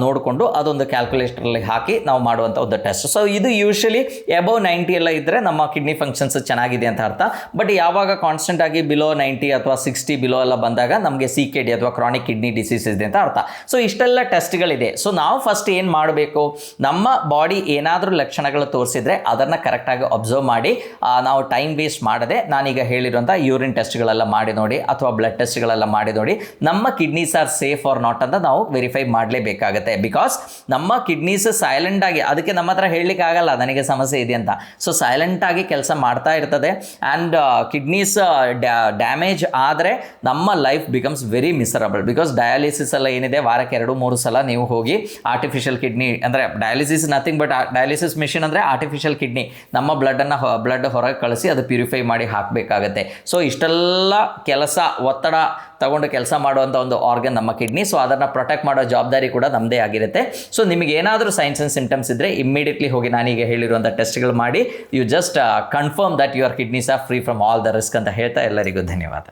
ನೋಡಿಕೊಂಡು ಅದೊಂದು ಕ್ಯಾಲ್ಕುಲೇಟರಲ್ಲಿ ಹಾಕಿ ನಾವು ಮಾಡುವಂಥ ಒಂದು ಟೆಸ್ಟ್. ಸೊ ಇದು ಯೂಶಲಿ ಎಬವ್ 90 ಎಲ್ಲ ಇದ್ದರೆ ನಮ್ಮ ಕಿಡ್ನಿ ಫಂಕ್ಷನ್ಸ್ ಚೆನ್ನಾಗಿದೆ ಅಂತ ಅರ್ಥ. ಬಟ್ ಯಾವಾಗ ಕಾನ್ಸ್ಟೆಂಟ್ ಆಗಿ ಬಿಲೋ 90 ಅಥವಾ 60 ಬಿಲೋ ಎಲ್ಲ ಬಂದಾಗ ನಮಗೆ CKD ಅಥವಾ ಕ್ರಾನಿಕ್ ಕಿಡ್ನಿ ಡಿಸೀಸ್ ಇದೆ ಅಂತ ಅರ್ಥ. ಸೊ ಇಷ್ಟೆಲ್ಲ ಟೆಸ್ಟ್ಗಳಿದೆ. ಸೊ ನಾವು ಫಸ್ಟ್ ಏನು ಮಾಡಬೇಕು, ನಮ್ಮ ಬಾಡಿ ಏನಾದರೂ ಲಕ್ಷಣಗಳು ತೋರಿಸಿದ್ರೆ ಅದನ್ನು ಕರೆಕ್ಟಾಗಿ ಅಬ್ಸರ್ವ್ ಮಾಡಿ, ನಾವು ಟೈಮ್ ವೇಸ್ಟ್ ಮಾಡದೆ ನಾನೀಗ ಹೇಳಿರುವಂಥ ಯೂರಿನ್ ಟೆಸ್ಟ್ಗಳೆಲ್ಲ ಮಾಡಿ ನೋಡಿ, ಅಥವಾ ಬ್ಲಡ್ ಟೆಸ್ಟ್ಗಳೆಲ್ಲ ಮಾಡಿ ನೋಡಿ, ನಮ್ಮ kidneys are safe or not ಅಂತ ನಾವು ವೆರಿಫೈ ಮಾಡಲೇಬೇಕಾಗುತ್ತೆ. ಬಿಕಾಸ್ ನಮ್ಮ ಕಿಡ್ನೀಸ್ ಸೈಲೆಂಟ್ ಆಗಿ, ಅದಕ್ಕೆ ನಮ್ಮ ಹತ್ರ ಹೇಳಲಿಕ್ಕೆ ಆಗಲ್ಲ ನನಗೆ ಸಮಸ್ಯೆ ಇದೆ ಅಂತ. ಸೊ ಸೈಲೆಂಟ್ ಆಗಿ ಕೆಲಸ ಮಾಡ್ತಾ ಇರ್ತದೆ. ಆ್ಯಂಡ್ ಕಿಡ್ನೀಸ್ ಡ್ಯಾಮೇಜ್ ಆದರೆ ನಮ್ಮ life becomes very miserable. Because dialysis ಎಲ್ಲ ಏನಿದೆ, ವಾರಕ್ಕೆ 2-3 ಸಲ ನೀವು ಹೋಗಿ ಆರ್ಟಿಫಿಷಿಯಲ್ ಕಿಡ್ನಿ, ಅಂದರೆ dialysis nothing but dialysis machine ಅಂದರೆ ಆರ್ಟಿಫಿಷಿಯಲ್ ಕಿಡ್ನಿ, ನಮ್ಮ ಬ್ಲಡ್ ಹೊರಗೆ ಕಳಿಸಿ ಅದು ಪ್ಯೂರಿಫೈ ಮಾಡಿ ಹಾಕಬೇಕಾಗತ್ತೆ. ಸೊ ಇಷ್ಟೆಲ್ಲ ಕೆಲಸ, ಒತ್ತಡ ತಗೊಂಡು ಕೆಲಸ ಮಾಡುವಂಥ ಒಂದು ಆರ್ಗನ್ ನಮ್ಮ ಕಿಡ್ನಿ. ಸೊ ಅದನ್ನು ಪ್ರೊಟೆಕ್ಟ್ ಮಾಡೋ ಜವಾಬ್ದಾರಿ ಕೂಡ ನಮ್ಮದೇ ಆಗಿರುತ್ತೆ. ಸೊ ನಿಮಗೆ ಏನಾದರೂ ಸೈನ್ಸ್ ಆ್ಯಂಡ್ ಸಿಂಟಮ್ಸ್ ಇದ್ದರೆ ಇಮ್ಮಿಡಿಯೇಟ್ಲಿ ಹೋಗಿ ನಾನೀಗ ಹೇಳಿರುವಂಥ ಟೆಸ್ಟ್ಗಳು ಮಾಡಿ, you just confirm that your kidneys are free from all the risk ಅಂತ ಹೇಳ್ತಾ ಎಲ್ಲರಿಗೂ ಧನ್ಯವಾದ.